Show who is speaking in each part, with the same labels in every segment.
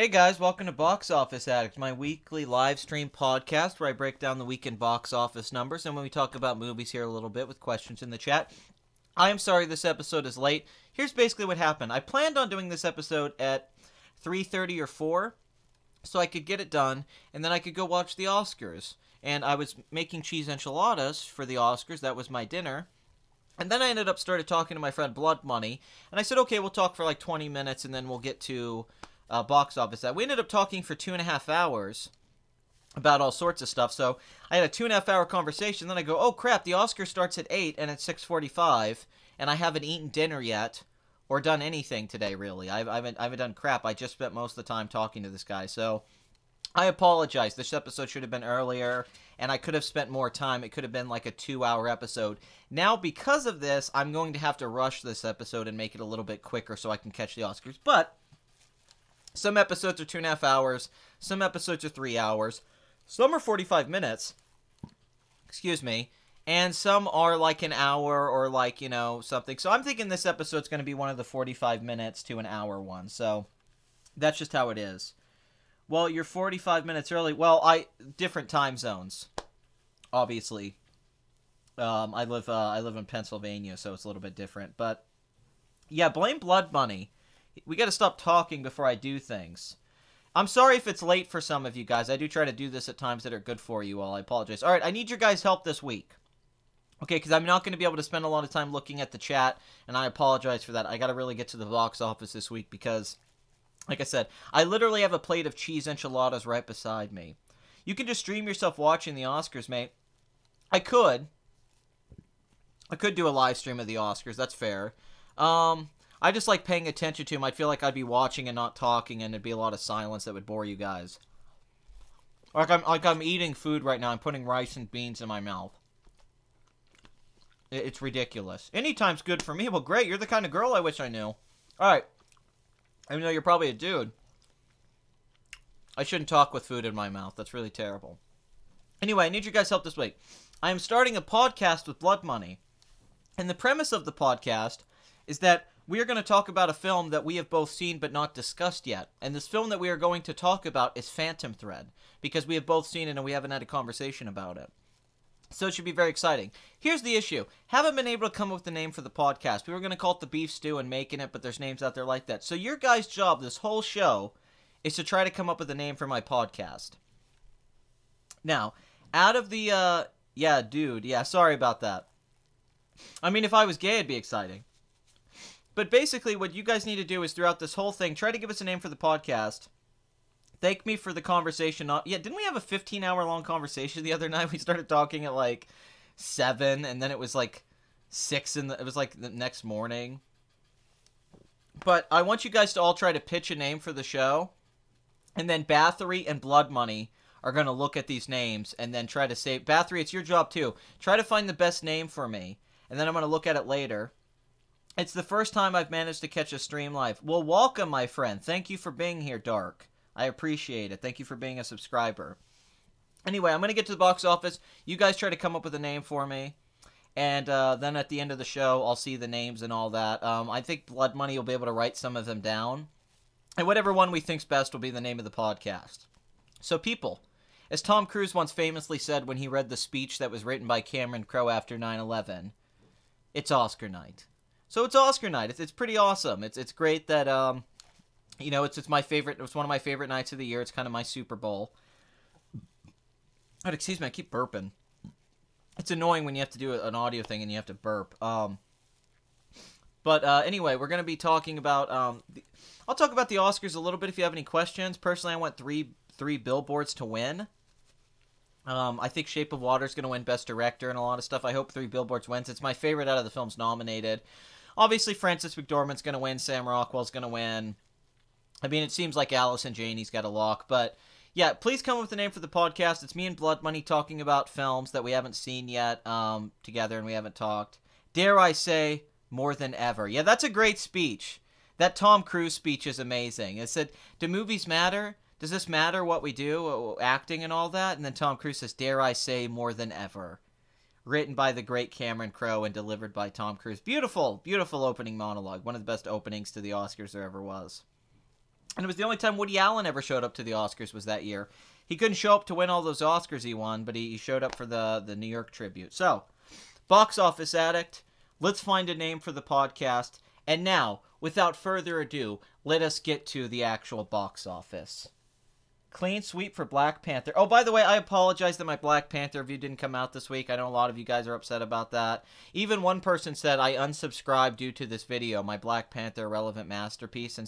Speaker 1: Hey guys, welcome to Box Office Addict, my weekly live stream podcast where I break down the weekend box office numbers and when we talk about movies here a little bit with questions in the chat. I am sorry this episode is late. Here's basically what happened. I planned on doing this episode at 3:30 or 4 so I could get it done and then I could go watch the Oscars. And I was making cheese enchiladas for the Oscars. That was my dinner. And then I started talking to my friend Blood Money, and I said, okay, we'll talk for like 20 minutes and then we'll get to box office. We ended up talking for 2.5 hours about all sorts of stuff. So I had a 2.5 hour conversation. Then I go, oh crap, the Oscar starts at 8 and it's 6:45, and I haven't eaten dinner yet or done anything today. Really, I haven't done crap. I just spent most of the time talking to this guy. So I apologize. This episode should have been earlier, and I could have spent more time. It could have been like a 2-hour episode. Now, because of this, I'm going to have to rush this episode and make it a little bit quicker so I can catch the Oscars. But some episodes are 2.5 hours. Some episodes are 3 hours. Some are 45 minutes. Excuse me. And some are like an hour or like, something. So I'm thinking this episode's going to be one of the 45 minutes to an hour one. So that's just how it is. Well, you're 45 minutes early. Well, different time zones, obviously. I live in Pennsylvania, so it's a little bit different. But yeah, blame Blood Money. We got to stop talking before I do things. I'm sorry if it's late for some of you guys. I do try to do this at times that are good for you all. I apologize. All right, I need your guys' help this week. Okay, because I'm not going to be able to spend a lot of time looking at the chat, and I apologize for that. I got to really get to the box office this week because, like I said, I literally have a plate of cheese enchiladas right beside me. You can just stream yourself watching the Oscars, mate. I could do a live stream of the Oscars. That's fair. I just like paying attention to them. I'd feel like I'd be watching and not talking, and there'd be a lot of silence that would bore you guys. Like I'm eating food right now. I'm putting rice and beans in my mouth. It's ridiculous. Anytime's good for me. Well, great. You're the kind of girl I wish I knew. All right. I know you're probably a dude. I shouldn't talk with food in my mouth. That's really terrible. Anyway, I need your guys' help this week. I am starting a podcast with Blood Money. And the premise of the podcast is that we are going to talk about a film that we have both seen but not discussed yet. And this film that we are going to talk about is Phantom Thread, because we have both seen it and we haven't had a conversation about it. So it should be very exciting. Here's the issue. Haven't been able to come up with a name for the podcast. We were going to call it the Beef Stew and making it, but there's names out there like that. So your guys' job this whole show is to try to come up with a name for my podcast. Now, out of the, yeah, dude, yeah, sorry about that. I mean, if I was gay, it'd be exciting. But basically, what you guys need to do is throughout this whole thing, try to give us a name for the podcast. Thank me for the conversation. Yeah, didn't we have a 15-hour long conversation the other night? We started talking at like 7, and then it was like 6 it was like the next morning. But I want you guys to all try to pitch a name for the show, and then Bathory and Blood Money are going to look at these names and then try to say, Bathory, it's your job too. Try to find the best name for me, and then I'm going to look at it later. It's the first time I've managed to catch a stream live. Well, welcome, my friend. Thank you for being here, Dark. I appreciate it. Thank you for being a subscriber. Anyway, I'm going to get to the box office. You guys try to come up with a name for me. And then at the end of the show, I'll see the names and all that. I think Blood Money will be able to write some of them down. And whatever one we think's best will be the name of the podcast. So people, as Tom Cruise once famously said when he read the speech that was written by Cameron Crowe after 9/11, it's Oscar night. So it's Oscar night. It's pretty awesome. It's great that it's my favorite. It's one of my favorite nights of the year. It's kind of my Super Bowl. Oh, excuse me, I keep burping. It's annoying when you have to do an audio thing and you have to burp. But anyway, we're gonna be talking about. I'll talk about the Oscars a little bit if you have any questions. Personally, I want three billboards to win. I think Shape of Water is going to win Best Director and a lot of stuff. I hope 3 Billboards wins. It's my favorite out of the films nominated. Obviously, Frances McDormand's going to win. Sam Rockwell's going to win. I mean, it seems like Allison Janney's got a lock. But, yeah, please come up with a name for the podcast. It's me and Blood Money talking about films that we haven't seen yet together and we haven't talked. Dare I say, more than ever. Yeah, that's a great speech. That Tom Cruise speech is amazing. It said, do movies matter? Does this matter what we do, acting and all that? And then Tom Cruise says, dare I say, more than ever. Written by the great Cameron Crowe and delivered by Tom Cruise. Beautiful, beautiful opening monologue. One of the best openings to the Oscars there ever was. And it was the only time Woody Allen ever showed up to the Oscars was that year. He couldn't show up to win all those Oscars he won, but he showed up for the New York tribute. So, Box Office Addict, let's find a name for the podcast. And now, without further ado, let us get to the actual box office. Clean sweep for Black Panther. Oh, by the way, I apologize that my Black Panther review didn't come out this week. I know a lot of you guys are upset about that. Even one person said I unsubscribed due to this video, my Black Panther Relevant Masterpiece, and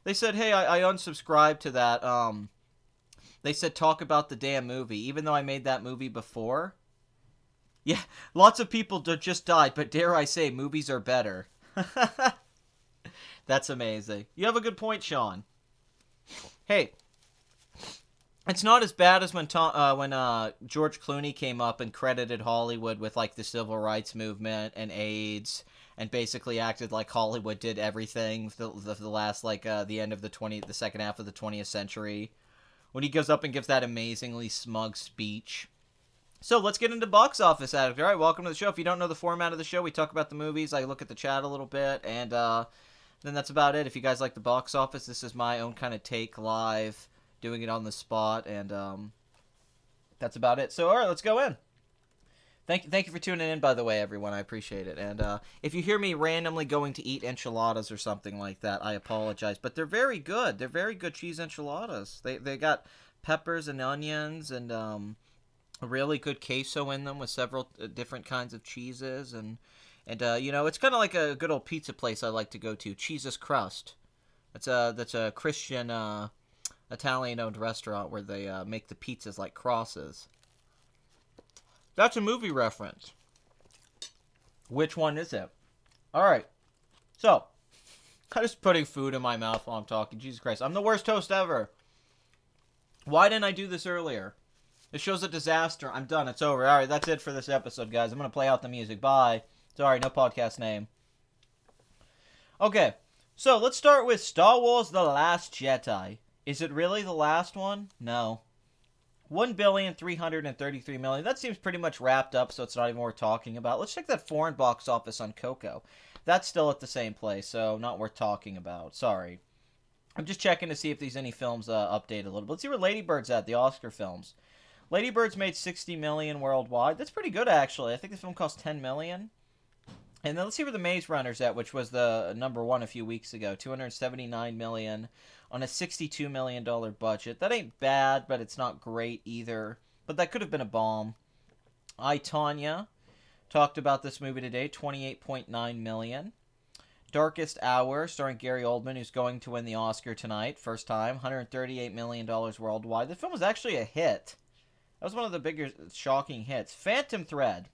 Speaker 1: they said, hey, I unsubscribed to that. They said talk about the damn movie, even though I made that movie before. Yeah, lots of people just died, but dare I say, movies are better. That's amazing. You have a good point, Sean. Hey, it's not as bad as when George Clooney came up and credited Hollywood with like the civil rights movement and AIDS, and basically acted like Hollywood did everything for the last the end of the second half of the 20th century. When he goes up and gives that amazingly smug speech. So let's get into Box Office Addict. All right, welcome to the show. If you don't know the format of the show, we talk about the movies. I look at the chat a little bit, and then that's about it. If you guys like the box office, this is my own kind of take live, doing it on the spot, and that's about it. So, all right, let's go in. Thank you for tuning in, by the way, everyone. I appreciate it. And if you hear me randomly going to eat enchiladas or something like that, I apologize. But they're very good. They're very good cheese enchiladas. They got peppers and onions and a really good queso in them with several different kinds of cheeses, and you know, it's kind of like a good old pizza place I like to go to, Cheese's Crust. That's a Christian Italian-owned restaurant where they make the pizzas like crosses. That's a movie reference. Which one is it? All right, so I'm just putting food in my mouth while I'm talking. Jesus Christ, I'm the worst host ever. Why didn't I do this earlier? This show's a disaster. I'm done. It's over. All right, that's it for this episode, guys. I'm going to play out the music. Bye. Sorry, no podcast name. Okay, so let's start with Star Wars The Last Jedi. Is it really the last one? No. $1,333,000,000. That seems pretty much wrapped up, so it's not even worth talking about. Let's check that foreign box office on Coco. That's still at the same place, so not worth talking about. Sorry. I'm just checking to see if there's any films updated a little bit. Let's see where Lady Bird's at, the Oscar films. Lady Bird's made $60 million worldwide. That's pretty good, actually. I think the film cost $10 million. And then let's see where The Maze Runner's at, which was the number one a few weeks ago. $279 million on a $62 million budget. That ain't bad, but it's not great either. But that could have been a bomb. I, Tonya, talked about this movie today. $28.9 million. Darkest Hour, starring Gary Oldman, who's going to win the Oscar tonight. First time. $138 million worldwide. The film was actually a hit. That was one of the bigger, shocking hits. Phantom Thread,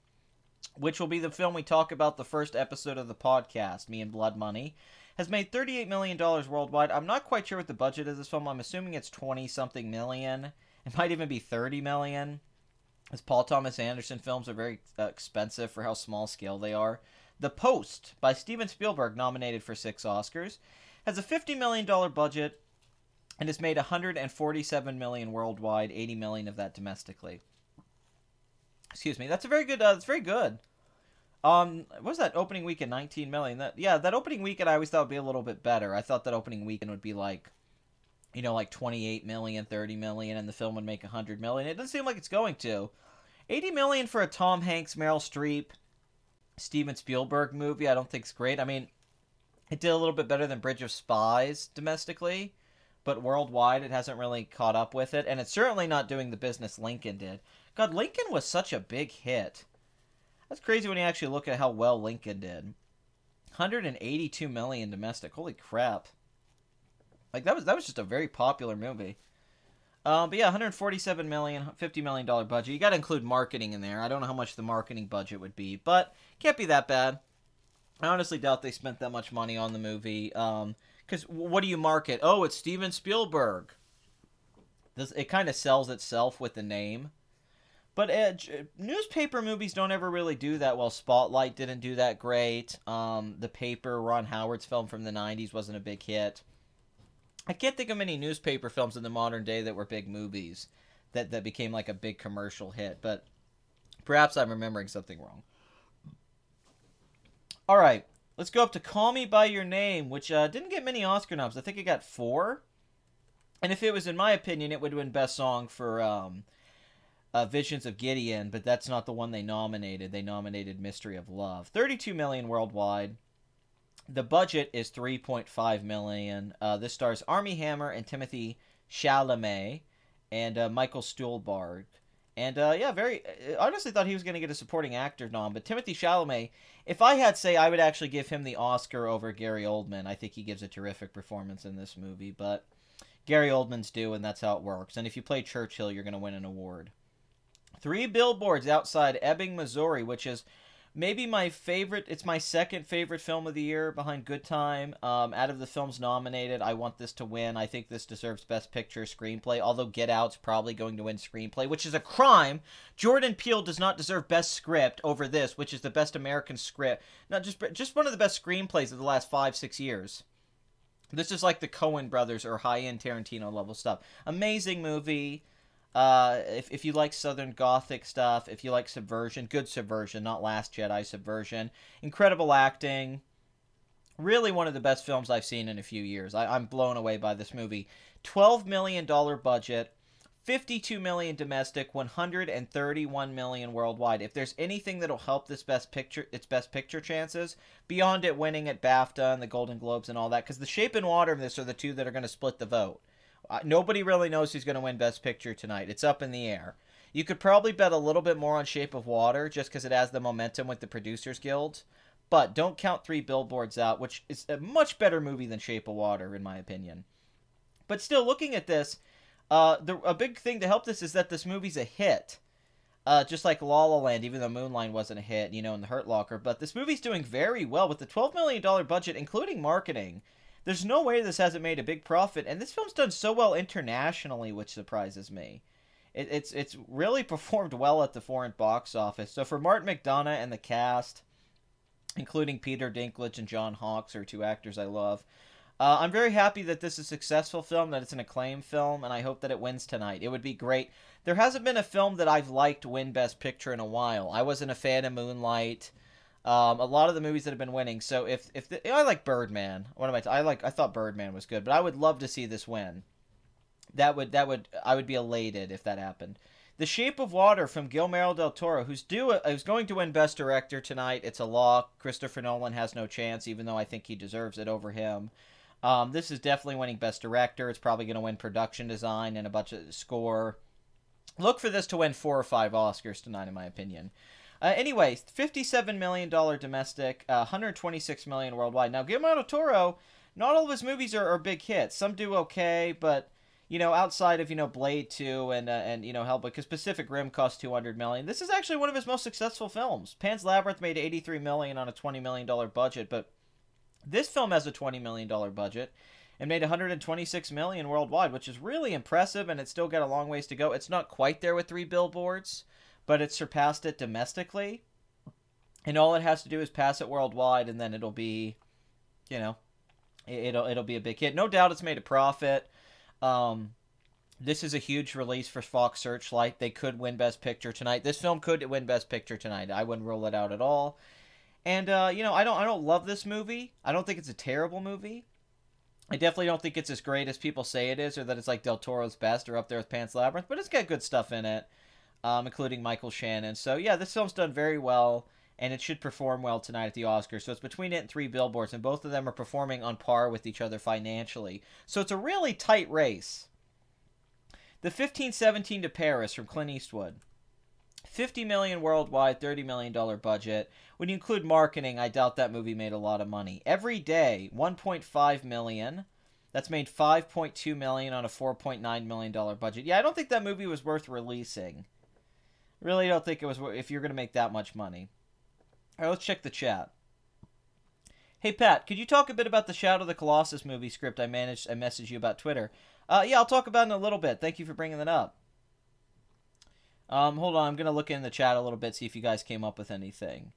Speaker 1: which will be the film we talk about the first episode of the podcast, me and Blood Money, has made $38 million worldwide. I'm not quite sure what the budget of this film. I'm assuming it's 20-something million. It might even be 30 million. As Paul Thomas Anderson films are very expensive for how small scale they are. The Post, by Steven Spielberg, nominated for 6 Oscars, has a $50 million budget and has made $147 million worldwide, $80 million of that domestically. Excuse me. That's a very good. That's very good. What was that opening weekend? $19 million. That opening weekend I always thought would be a little bit better. I thought that opening weekend would be like, you know, like 28 million, 30 million, and the film would make 100 million. It doesn't seem like it's going to. 80 million for a Tom Hanks, Meryl Streep, Steven Spielberg movie, I don't think is great. I mean, it did a little bit better than Bridge of Spies domestically, but worldwide it hasn't really caught up with it, and it's certainly not doing the business Lincoln did. God, Lincoln was such a big hit. That's crazy when you actually look at how well Lincoln did. 182 million domestic. Holy crap. Like, that was just a very popular movie. But yeah, 147 million, $50 million budget. You got to include marketing in there. I don't know how much the marketing budget would be, but can't be that bad. I honestly doubt they spent that much money on the movie. Because what do you market? Oh, it's Steven Spielberg. It kind of sells itself with the name. But newspaper movies don't ever really do that well. Spotlight didn't do that great. The Paper, Ron Howard's film from the 90s, wasn't a big hit. I can't think of many newspaper films in the modern day that were big movies that became like a big commercial hit. But perhaps I'm remembering something wrong. All right. Let's go up to Call Me By Your Name, which didn't get many Oscar noms. I think it got 4. And if it was, in my opinion, it would win Best Song for Visions of Gideon, but that's not the one they nominated. They nominated Mystery of Love. 32 million worldwide. The budget is 3.5 million. This stars Armie Hammer and Timothy Chalamet and Michael Stuhlbarg. And yeah, honestly thought he was going to get a supporting actor nom, but Timothy Chalamet, if I had to say, I would actually give him the Oscar over Gary Oldman. I think he gives a terrific performance in this movie, but Gary Oldman's due, and that's how it works. And if you play Churchill, you're going to win an award. 3 Billboards Outside Ebbing, Missouri, which is maybe my favorite. It's my second favorite film of the year behind Good Time. Out of the films nominated, I want this to win. I think this deserves Best Picture Screenplay, although Get Out's probably going to win Screenplay, which is a crime. Jordan Peele does not deserve Best Script over this, which is the best American script. Not just one of the best screenplays of the last 5-6 years. This is like the Coen brothers or high-end Tarantino level stuff. Amazing movie. If you like Southern Gothic stuff, if you like Subversion, good Subversion, not Last Jedi Subversion. Incredible acting. Really one of the best films I've seen in a few years. I'm blown away by this movie. $12 million budget, $52 million domestic, $131 million worldwide. If there's anything that'll help this its Best Picture chances, beyond it winning at BAFTA and the Golden Globes and all that, because The Shape and Water and this are the two that are going to split the vote. Nobody really knows who's going to win Best Picture tonight. It's up in the air. You could probably bet a little bit more on Shape of Water just because it has the momentum with the Producers Guild. But don't count 3 Billboards out, which is a much better movie than Shape of Water, in my opinion. But still, looking at this, a big thing to help this is that this movie's a hit. Just like La La Land, even though Moonlight wasn't a hit, in the Hurt Locker. But this movie's doing very well with the $12 million budget, including marketing. There's no way this hasn't made a big profit, and this film's done so well internationally, which surprises me. It's really performed well at the foreign box office. So for Martin McDonagh and the cast, including Peter Dinklage and John Hawkes, are 2 actors I love, I'm very happy that this is a successful film, that it's an acclaimed film, and I hope that it wins tonight. It would be great. There hasn't been a film that I've liked win Best Picture in a while. I wasn't a fan of Moonlight. A lot of the movies that have been winning. So I like Birdman. I thought Birdman was good, but I would love to see this win. I would be elated if that happened. The Shape of Water from Guillermo del Toro, who's going to win Best Director tonight. It's a lock. Christopher Nolan has no chance, even though I think he deserves it over him. This is definitely winning Best Director. It's probably going to win Production Design and a bunch of score. Look for this to win 4 or 5 Oscars tonight, in my opinion. Anyway, $57 million domestic, $126 million worldwide. Now, Guillermo del Toro, not all of his movies are big hits. Some do okay, but, outside of, Blade 2 and Hellboy, because Pacific Rim cost $200 million, this is actually one of his most successful films. Pan's Labyrinth made $83 million on a $20 million budget, but this film has a $20 million budget and made $126 million worldwide, which is really impressive, and it's still got a long ways to go. It's not quite there with 3 Billboards, but it surpassed it domestically, and all it has to do is pass it worldwide, and then it'll be, it'll be a big hit. No doubt it's made a profit. This is a huge release for Fox Searchlight. They could win Best Picture tonight. This film could win Best Picture tonight. I wouldn't rule it out at all. And I don't love this movie. I don't think it's a terrible movie. I definitely don't think it's as great as people say it is, or that it's like Del Toro's best or up there with Pan's Labyrinth, but it's got good stuff in it. Including Michael Shannon. So, yeah, this film's done very well, and it should perform well tonight at the Oscars. So it's between it and 3 Billboards, and both of them are performing on par with each other financially. So it's a really tight race. The 1517 to Paris from Clint Eastwood. $50 million worldwide, $30 million budget. When you include marketing, I doubt that movie made a lot of money. Every Day, $1.5 million. That's made $5.2 million on a $4.9 million budget. Yeah, I don't think that movie was worth releasing. Really don't think it was if you're going to make that much money. All right, let's check the chat. Hey, Pat, could you talk a bit about the Shadow of the Colossus movie script I messaged you about Twitter? Yeah, I'll talk about it in a little bit. Thank you for bringing that up. Hold on, I'm going to look in the chat a little bit, see if you guys came up with anything.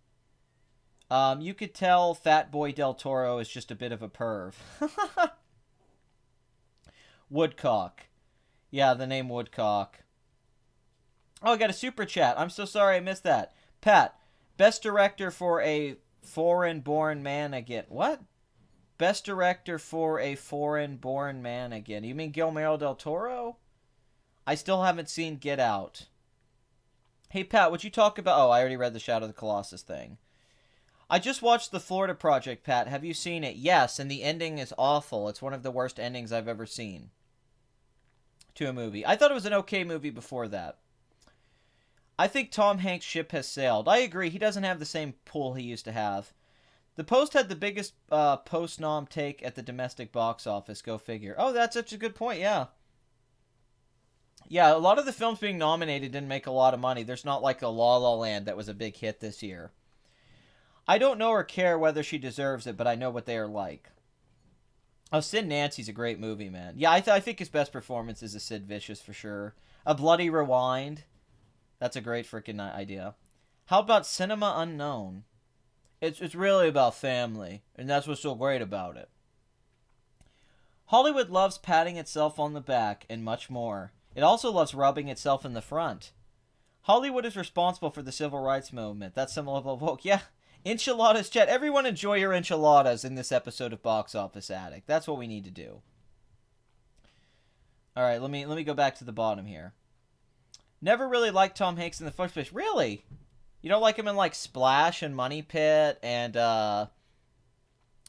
Speaker 1: You could tell Fat Boy Del Toro is just a bit of a perv. Woodcock. Yeah, the name Woodcock. Oh, I got a super chat. I'm so sorry I missed that. Pat, best director for a Foreign-born man again. What? Best director for a foreign-born man again. You mean Guillermo del Toro? I still haven't seen Get Out. Hey, Pat, would you talk about... Oh, I already read the Shadow of the Colossus thing. I just watched The Florida Project, Pat. Have you seen it? Yes, and the ending is awful. It's one of the worst endings I've ever seen to a movie. I thought it was an okay movie before that. I think Tom Hanks' ship has sailed. I agree. He doesn't have the same pull he used to have. The Post had the biggest post-nom take at the domestic box office. Go figure. Oh, that's such a good point. Yeah. Yeah, a lot of the films being nominated didn't make a lot of money. There's not like a La La Land that was a big hit this year. I don't know or care whether she deserves it, but I know what they are like. Oh, Sid Nancy's a great movie, man. Yeah, I think his best performance is a Sid Vicious for sure. A Bloody Rewind. That's a great freaking idea. How about Cinema Unknown? It's really about family, and that's what's so great about it. Hollywood loves patting itself on the back, and much more. It also loves rubbing itself in the front. Hollywood is responsible for the civil rights movement. That's some level of woke. Yeah, enchiladas, chat. Everyone enjoy your enchiladas in this episode of Box Office Addict. That's what we need to do. All right, let me go back to the bottom here. Never really liked Tom Hanks in the first place. Really? You don't like him in like Splash and Money Pit and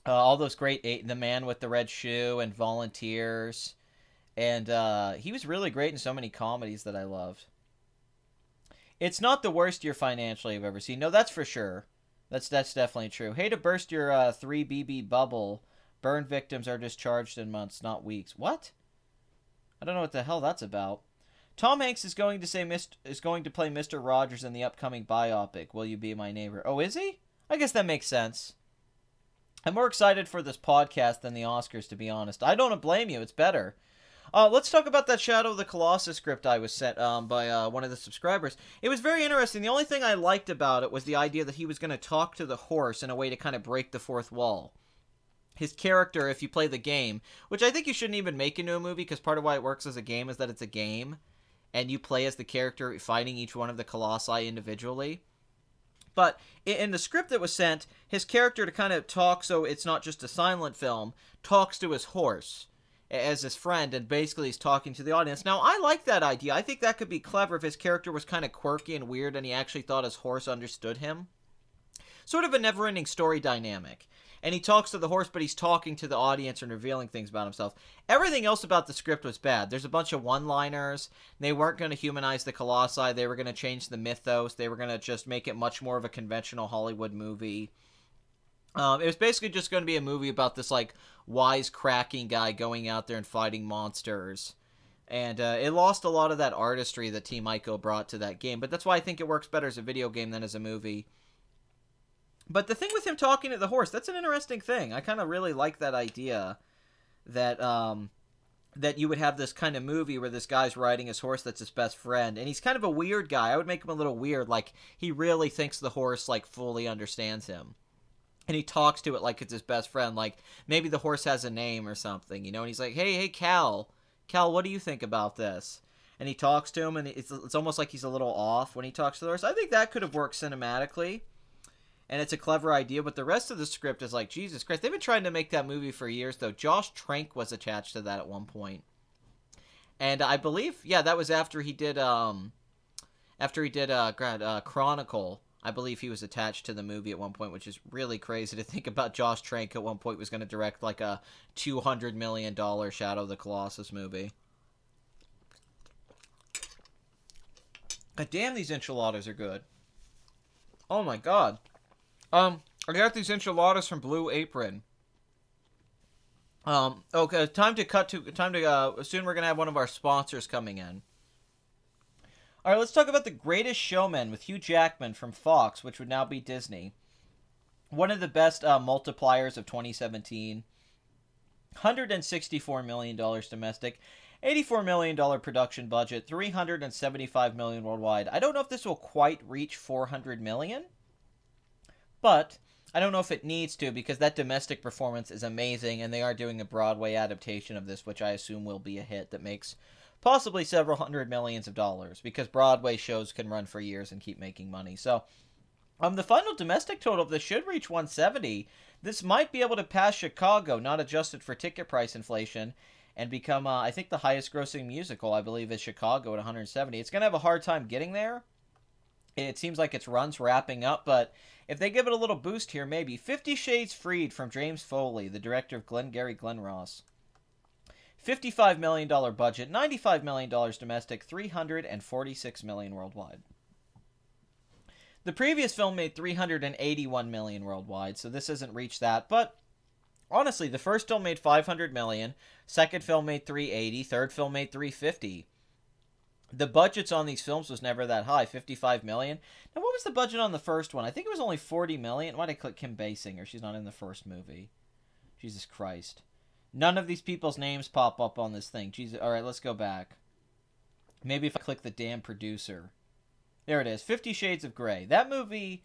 Speaker 1: all those great The Man with the Red Shoe and Volunteers. And he was really great in so many comedies that I loved. It's not the worst year financially I've ever seen. No, that's for sure. That's definitely true. Hey, to burst your 3BB bubble, burn victims are discharged in months, not weeks. What? I don't know what the hell that's about. Tom Hanks is going to play Mr. Rogers in the upcoming biopic, Will You Be My Neighbor? Oh, is he? I guess that makes sense. I'm more excited for this podcast than the Oscars, to be honest. I don't blame you. It's better. Let's talk about that Shadow of the Colossus script I was sent by one of the subscribers. It was very interesting. The only thing I liked about it was the idea that he was going to talk to the horse in a way to kind of break the fourth wall. His character, if you play the game, which I think you shouldn't even make into a movie, because part of why it works as a game is that it's a game, and you play as the character fighting each one of the colossi individually. But in the script that was sent, his character, to kind of talk so it's not just a silent film, talks to his horse as his friend, and basically he's talking to the audience. Now, I like that idea. I think that could be clever if his character was kind of quirky and weird and he actually thought his horse understood him. Sort of a never-ending story dynamic. And he talks to the horse, but he's talking to the audience and revealing things about himself. Everything else about the script was bad. There's a bunch of one-liners. They weren't going to humanize the Colossi. They were going to change the mythos. They were going to just make it much more of a conventional Hollywood movie. It was basically just going to be a movie about this, like, wise-cracking guy going out there and fighting monsters. And it lost a lot of that artistry that Team Ico brought to that game. But that's why I think it works better as a video game than as a movie. But the thing with him talking to the horse, that's an interesting thing. I kind of really like that idea that that you would have this kind of movie where this guy's riding his horse that's his best friend. And he's kind of a weird guy. I would make him a little weird. Like, he really thinks the horse, like, fully understands him. And he talks to it like it's his best friend. Like, maybe the horse has a name or something, you know? And he's like, hey, Cal. Cal, what do you think about this? And he talks to him, and it's almost like he's a little off when he talks to the horse. I think that could have worked cinematically. And it's a clever idea, but the rest of the script is like, Jesus Christ. They've been trying to make that movie for years, though. Josh Trank was attached to that at one point. And I believe, yeah, that was after he did Chronicle. I believe he was attached to the movie at one point, which is really crazy to think about. Josh Trank at one point was going to direct like a $200 million Shadow of the Colossus movie. God damn, these enchiladas are good. Oh my god. I got these enchiladas from Blue Apron. Okay, soon we're gonna have one of our sponsors coming in. Alright, let's talk about The Greatest Showman with Hugh Jackman from Fox, which would now be Disney. One of the best multipliers of 2017. $164 million domestic. $84 million production budget. $375 million worldwide. I don't know if this will quite reach $400 million. But I don't know if it needs to, because that domestic performance is amazing, and they are doing a Broadway adaptation of this, which I assume will be a hit that makes possibly several hundred millions of dollars, because Broadway shows can run for years and keep making money. So The final domestic total of this should reach 170. This might be able to pass Chicago, not adjusted for ticket price inflation, and become, I think the highest grossing musical, I believe, is Chicago at 170. It's going to have a hard time getting there. It seems like its run's wrapping up, but if they give it a little boost here, maybe. 50 Shades Freed from James Foley, the director of Glengarry Glen Ross. $55 million budget, $95 million domestic, $346 million worldwide. The previous film made $381 million worldwide, so this hasn't reached that, but honestly, the first film made $500 million, second film made $380, third film made $350. The budgets on these films was never that high, $55 million. Now, what was the budget on the first one? I think it was only $40 million. Why did I click Kim Basinger? She's not in the first movie. Jesus Christ. None of these people's names pop up on this thing. Jesus. All right, let's go back. Maybe if I click the damn producer. There it is, 50 Shades of Grey. That movie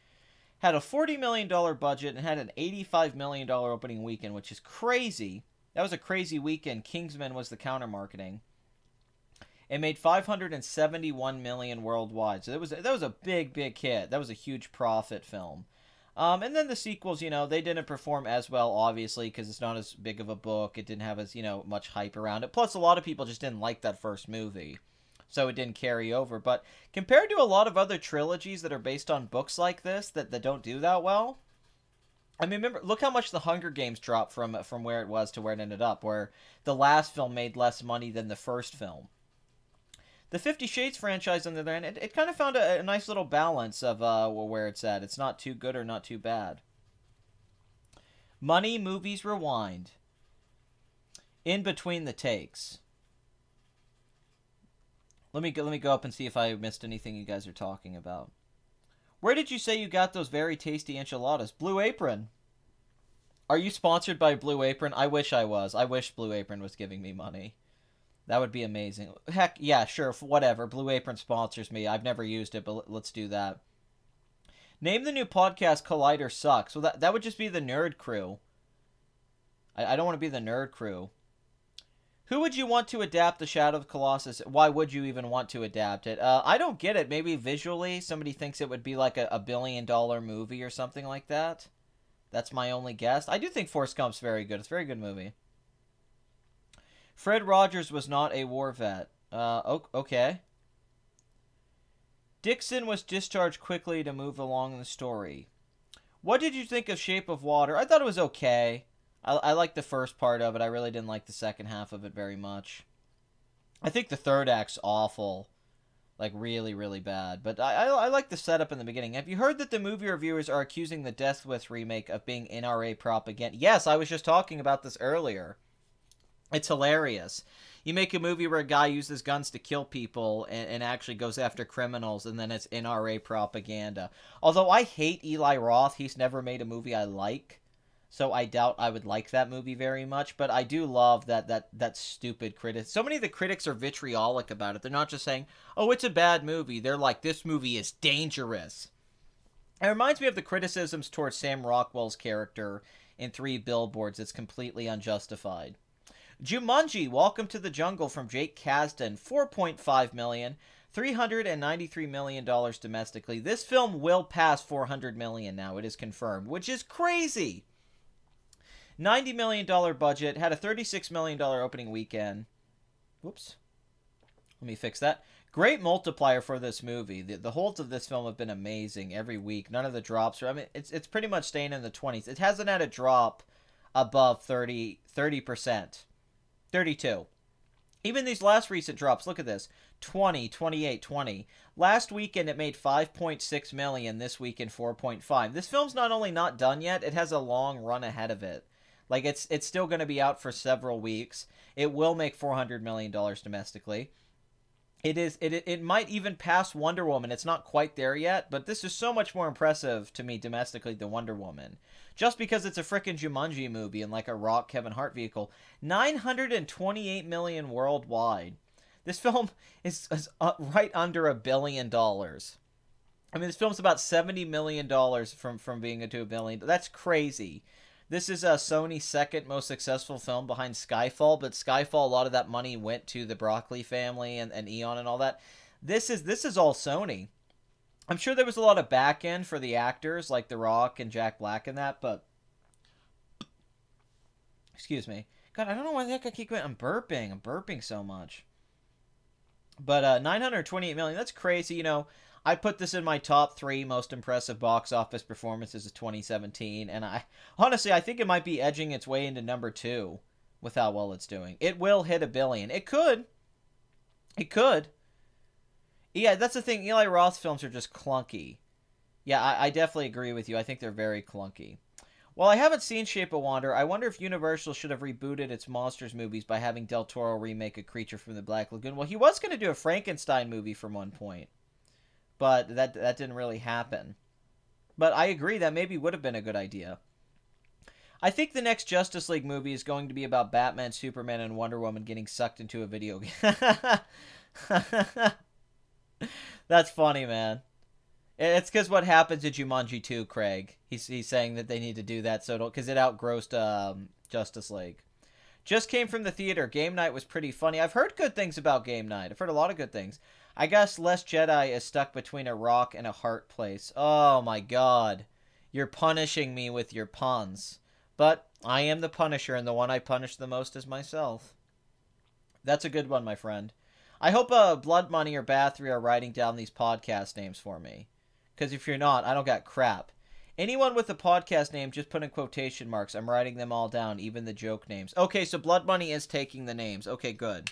Speaker 1: had a $40 million budget and had an $85 million opening weekend, which is crazy. That was a crazy weekend. Kingsman was the counter-marketing. It made $571 million worldwide. So that was a big hit. That was a huge profit film. And then the sequels, they didn't perform as well, obviously, because it's not as big of a book. It didn't have as, much hype around it. Plus, a lot of people just didn't like that first movie. So it didn't carry over. But compared to a lot of other trilogies that are based on books like this that don't do that well, I mean, remember, look how much The Hunger Games dropped from where it was to where it ended up, where the last film made less money than the first film. The 50 Shades franchise, on the other hand, it kind of found a nice little balance of where it's at. It's not too good or not too bad. Money, movies, rewind. In between the takes. Let me go up and see if I missed anything you guys are talking about. Where did you say you got those very tasty enchiladas? Blue Apron. Are you sponsored by Blue Apron? I wish I was. I wish Blue Apron was giving me money. That would be amazing. Heck, yeah, sure, whatever. Blue Apron sponsors me. I've never used it, but let's do that. Name the new podcast Collider Sucks. So that would just be the Nerd Crew. I don't want to be the Nerd Crew. Who would you want to adapt The Shadow of the Colossus? Why would you even want to adapt it? I don't get it. Maybe visually, somebody thinks it would be like a $1 billion movie or something like that. That's my only guess. I do think Forrest Gump's very good. It's a very good movie. Fred Rogers was not a war vet. Okay. Dixon was discharged quickly to move along the story. What did you think of Shape of Water? I thought it was okay. I liked the first part of it. I really didn't like the second half of it very much. I think the third act's awful. Like, really, really bad. But I like the setup in the beginning. Have you heard that the movie reviewers are accusing the Death Wish remake of being NRA propaganda? Yes, I was just talking about this earlier. It's hilarious. You make a movie where a guy uses guns to kill people and actually goes after criminals, and then it's NRA propaganda. Although I hate Eli Roth, he's never made a movie I like, so I doubt I would like that movie very much, but I do love that stupid critic. So many of the critics are vitriolic about it. They're not just saying, oh, it's a bad movie. They're like, this movie is dangerous. It reminds me of the criticisms towards Sam Rockwell's character in 3 Billboards. It's completely unjustified. Jumanji, Welcome to the Jungle from Jake Kasdan, $4.5 million, $393 million domestically. This film will pass $400 million now, it is confirmed, which is crazy. $90 million budget, had a $36 million opening weekend. Whoops. Let me fix that. Great multiplier for this movie. The holds of this film have been amazing every week. None of the drops are, I mean, it's pretty much staying in the 20s. It hasn't had a drop above 30%. 32. Even these last recent drops, look at this. 20, 28, 20. Last weekend it made $5.6 million. This weekend 4.5. This film's not only not done yet, it has a long run ahead of it. Like, it's still going to be out for several weeks. It will make $400 million domestically. It might even pass Wonder Woman. It's not quite there yet, but this is so much more impressive to me domestically than Wonder Woman. Just because it's a frickin' Jumanji movie and like a Rock Kevin Hart vehicle. $928 million worldwide. This film is right under $1 billion. I mean, this film's about $70 million from being to $1 billion. That's crazy. This is Sony's second most successful film behind Skyfall, but Skyfall, a lot of that money went to the Broccoli family and Eon and all that. This is all Sony. I'm sure there was a lot of back end for the actors, like The Rock and Jack Black and that, but... Excuse me. God, I don't know why the heck I keep going... I'm burping so much. But 928 million, that's crazy. You know, I put this in my top 3 most impressive box office performances of 2017, and honestly, I think it might be edging its way into number 2 with how well it's doing. It will hit $1 billion. It could. It could. Yeah, that's the thing. Eli Roth films are just clunky. Yeah, I definitely agree with you. I think they're very clunky. While I haven't seen Shape of Water, I wonder if Universal should have rebooted its monsters movies by having Del Toro remake A Creature from the Black Lagoon. Well, he was going to do a Frankenstein movie from one point, but that didn't really happen. But I agree, that maybe would have been a good idea. I think the next Justice League movie is going to be about Batman, Superman, and Wonder Woman getting sucked into a video game. That's funny, man. It's because what happens in Jumanji 2, Craig. He's saying that they need to do that so because it outgrossed Justice League. Just came from the theater. Game night was pretty funny. I've heard good things about game night. I've heard a lot of good things. I guess Less Jedi is stuck between a rock and a hard place. Oh my god. You're punishing me with your puns. But I am the Punisher, and the one I punish the most is myself. That's a good one, my friend. I hope Blood Money or Bathory are writing down these podcast names for me. Because if you're not, I don't got crap. Anyone with a podcast name, just put in quotation marks. I'm writing them all down, even the joke names. Okay, so Blood Money is taking the names. Okay, good.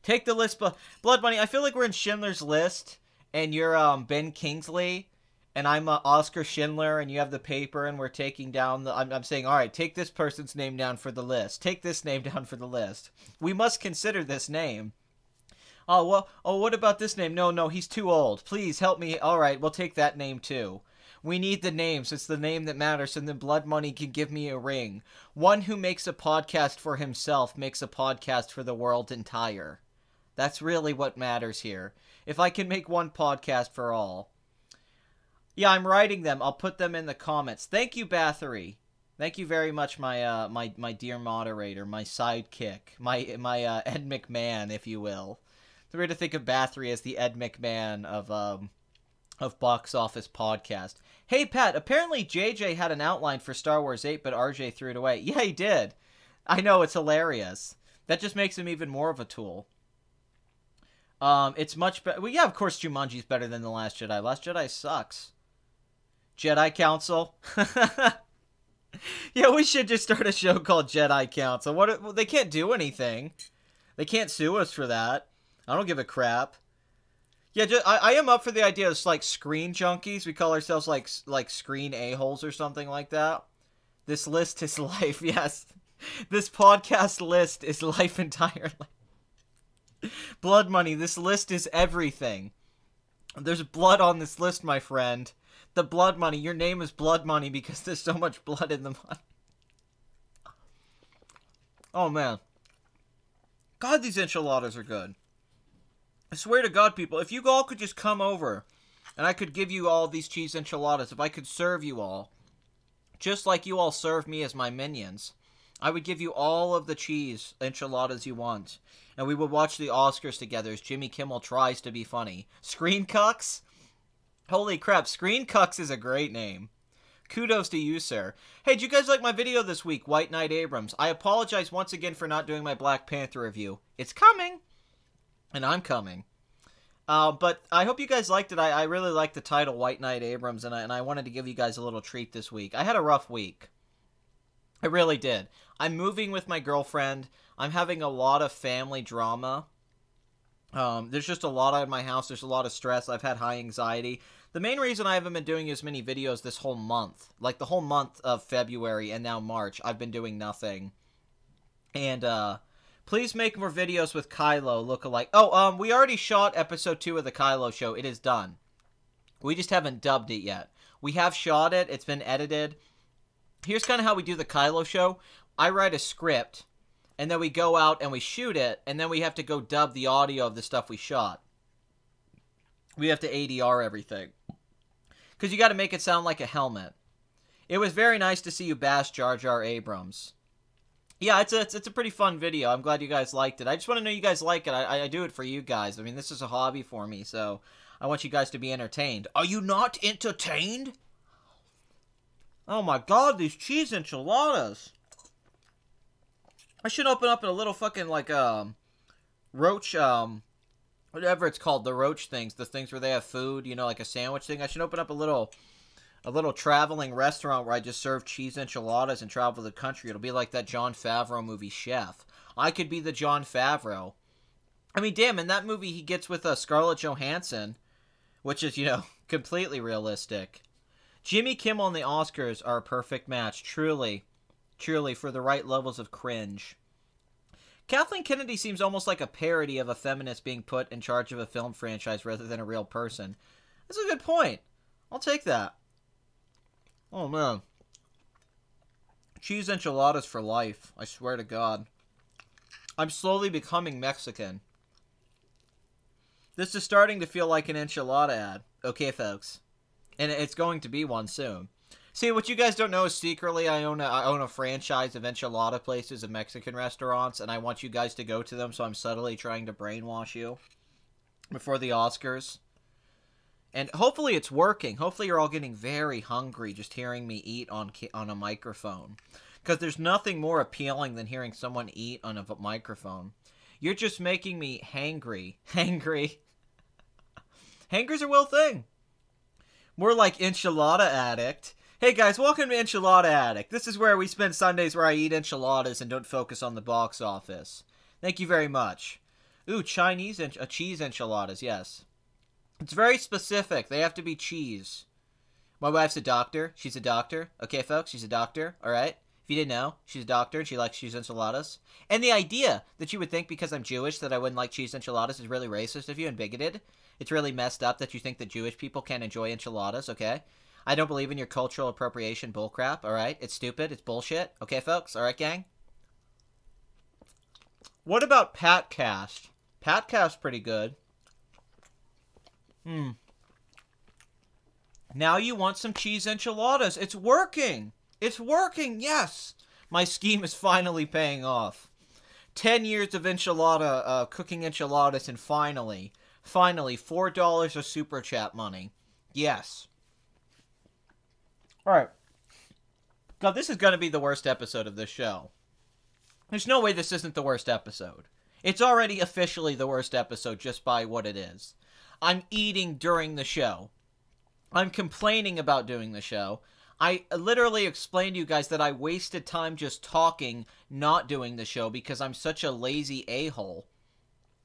Speaker 1: Take the list. Blood Money, I feel like we're in Schindler's List, and you're Ben Kingsley, and I'm Oscar Schindler, and you have the paper, and we're taking down the... I'm saying, all right, take this person's name down for the list. Take this name down for the list. We must consider this name. Oh, well, what about this name? No, he's too old. Please help me. All right, we'll take that name too. We need the names. It's the name that matters, and then Blood Money can give me a ring. One who makes a podcast for himself makes a podcast for the world entire. That's really what matters here. If I can make one podcast for all. Yeah, I'm writing them. I'll put them in the comments. Thank you, Bathory. Thank you very much, my my dear moderator, my sidekick, my Ed McMahon, if you will. It's weird to think of Bathory as the Ed McMahon of Box Office Podcast. Hey, Pat, apparently JJ had an outline for Star Wars 8, but RJ threw it away. Yeah, he did. I know, it's hilarious. That just makes him even more of a tool. It's much better. Well, yeah, of course Jumanji's better than The Last Jedi. Last Jedi sucks. Jedi Council. Yeah, we should just start a show called Jedi Council. Well, they can't do anything. They can't sue us for that. I don't give a crap. Yeah, I am up for the idea of like screen junkies. We call ourselves like screen a-holes or something like that. This list is life, yes. This podcast list is life entirely. Blood Money, this list is everything. There's blood on this list, my friend. The Blood Money, your name is Blood Money because there's so much blood in the money. Oh, man. God, these enchiladas are good. I swear to God, people, if you all could just come over and I could give you all these cheese enchiladas, if I could serve you all, just like you all serve me as my minions, I would give you all of the cheese enchiladas you want. And we would watch the Oscars together as Jimmy Kimmel tries to be funny. Screen Cucks? Holy crap, Screen Cucks is a great name. Kudos to you, sir. Hey, did you guys like my video this week, White Knight Abrams? I apologize once again for not doing my Black Panther review. It's coming. And I'm coming. But I hope you guys liked it. I really liked the title, White Knight Abrams, and I wanted to give you guys a little treat this week. I had a rough week. I really did. I'm moving with my girlfriend. I'm having a lot of family drama. There's just a lot at my house. There's a lot of stress. I've had high anxiety. The main reason I haven't been doing as many videos this whole month, like the whole month of February and now March, I've been doing nothing. And, please make more videos with Kylo look-alike. Oh, we already shot episode 2 of the Kylo show. It is done. We just haven't dubbed it yet. We have shot it. It's been edited. Here's kind of how we do the Kylo show. I write a script, and then we go out and we shoot it, and then we have to go dub the audio of the stuff we shot. We have to ADR everything. Because you got to make it sound like a helmet. It was very nice to see you bash Jar Jar Abrams. Yeah, it's a pretty fun video. I'm glad you guys liked it. I just want to know you guys like it. I do it for you guys. I mean, this is a hobby for me, so I want you guys to be entertained. Are you not entertained? Oh my god, these cheese enchiladas. I should open up a little fucking, like, roach, whatever it's called, the roach things, the things where they have food, you know, like a sandwich thing. I should open up a little traveling restaurant where I just serve cheese enchiladas and travel the country. It'll be like that Jon Favreau movie, Chef. I could be the Jon Favreau. I mean, damn, in that movie he gets with Scarlett Johansson, which is, you know, completely realistic. Jimmy Kimmel and the Oscars are a perfect match, truly, for the right levels of cringe. Kathleen Kennedy seems almost like a parody of a feminist being put in charge of a film franchise rather than a real person. That's a good point. I'll take that. Oh, man. Cheese enchiladas for life. I swear to God. I'm slowly becoming Mexican. This is starting to feel like an enchilada ad. Okay, folks. And it's going to be one soon. See, what you guys don't know is secretly I own a franchise of enchilada places of Mexican restaurants, and I want you guys to go to them, so I'm subtly trying to brainwash you before the Oscars. And hopefully it's working. Hopefully you're all getting very hungry just hearing me eat on a microphone. Because there's nothing more appealing than hearing someone eat on a microphone. You're just making me hangry. Hangry. Hanger's a real thing. We're like Enchilada Addict. Hey guys, welcome to Enchilada Addict. This is where we spend Sundays where I eat enchiladas and don't focus on the box office. Thank you very much. Ooh, cheese enchiladas, yes. It's very specific. They have to be cheese. My wife's a doctor. She's a doctor. Okay, folks, she's a doctor. All right? If you didn't know, she's a doctor and she likes cheese enchiladas. And the idea that you would think because I'm Jewish that I wouldn't like cheese enchiladas is really racist of you and bigoted. It's really messed up that you think that Jewish people can't enjoy enchiladas, okay? I don't believe in your cultural appropriation bullcrap, all right? It's stupid. It's bullshit. Okay, folks? All right, gang? What about Patcast? Patcast's pretty good. Now you want some cheese enchiladas. It's working. It's working, yes. My scheme is finally paying off. 10 years of cooking enchiladas, and finally, $4 of super chat money. Yes. All right. God, this is going to be the worst episode of this show. There's no way this isn't the worst episode. It's already officially the worst episode just by what it is. I'm eating during the show. I'm complaining about doing the show. I literally explained to you guys that I wasted time just talking, not doing the show, because I'm such a lazy a-hole.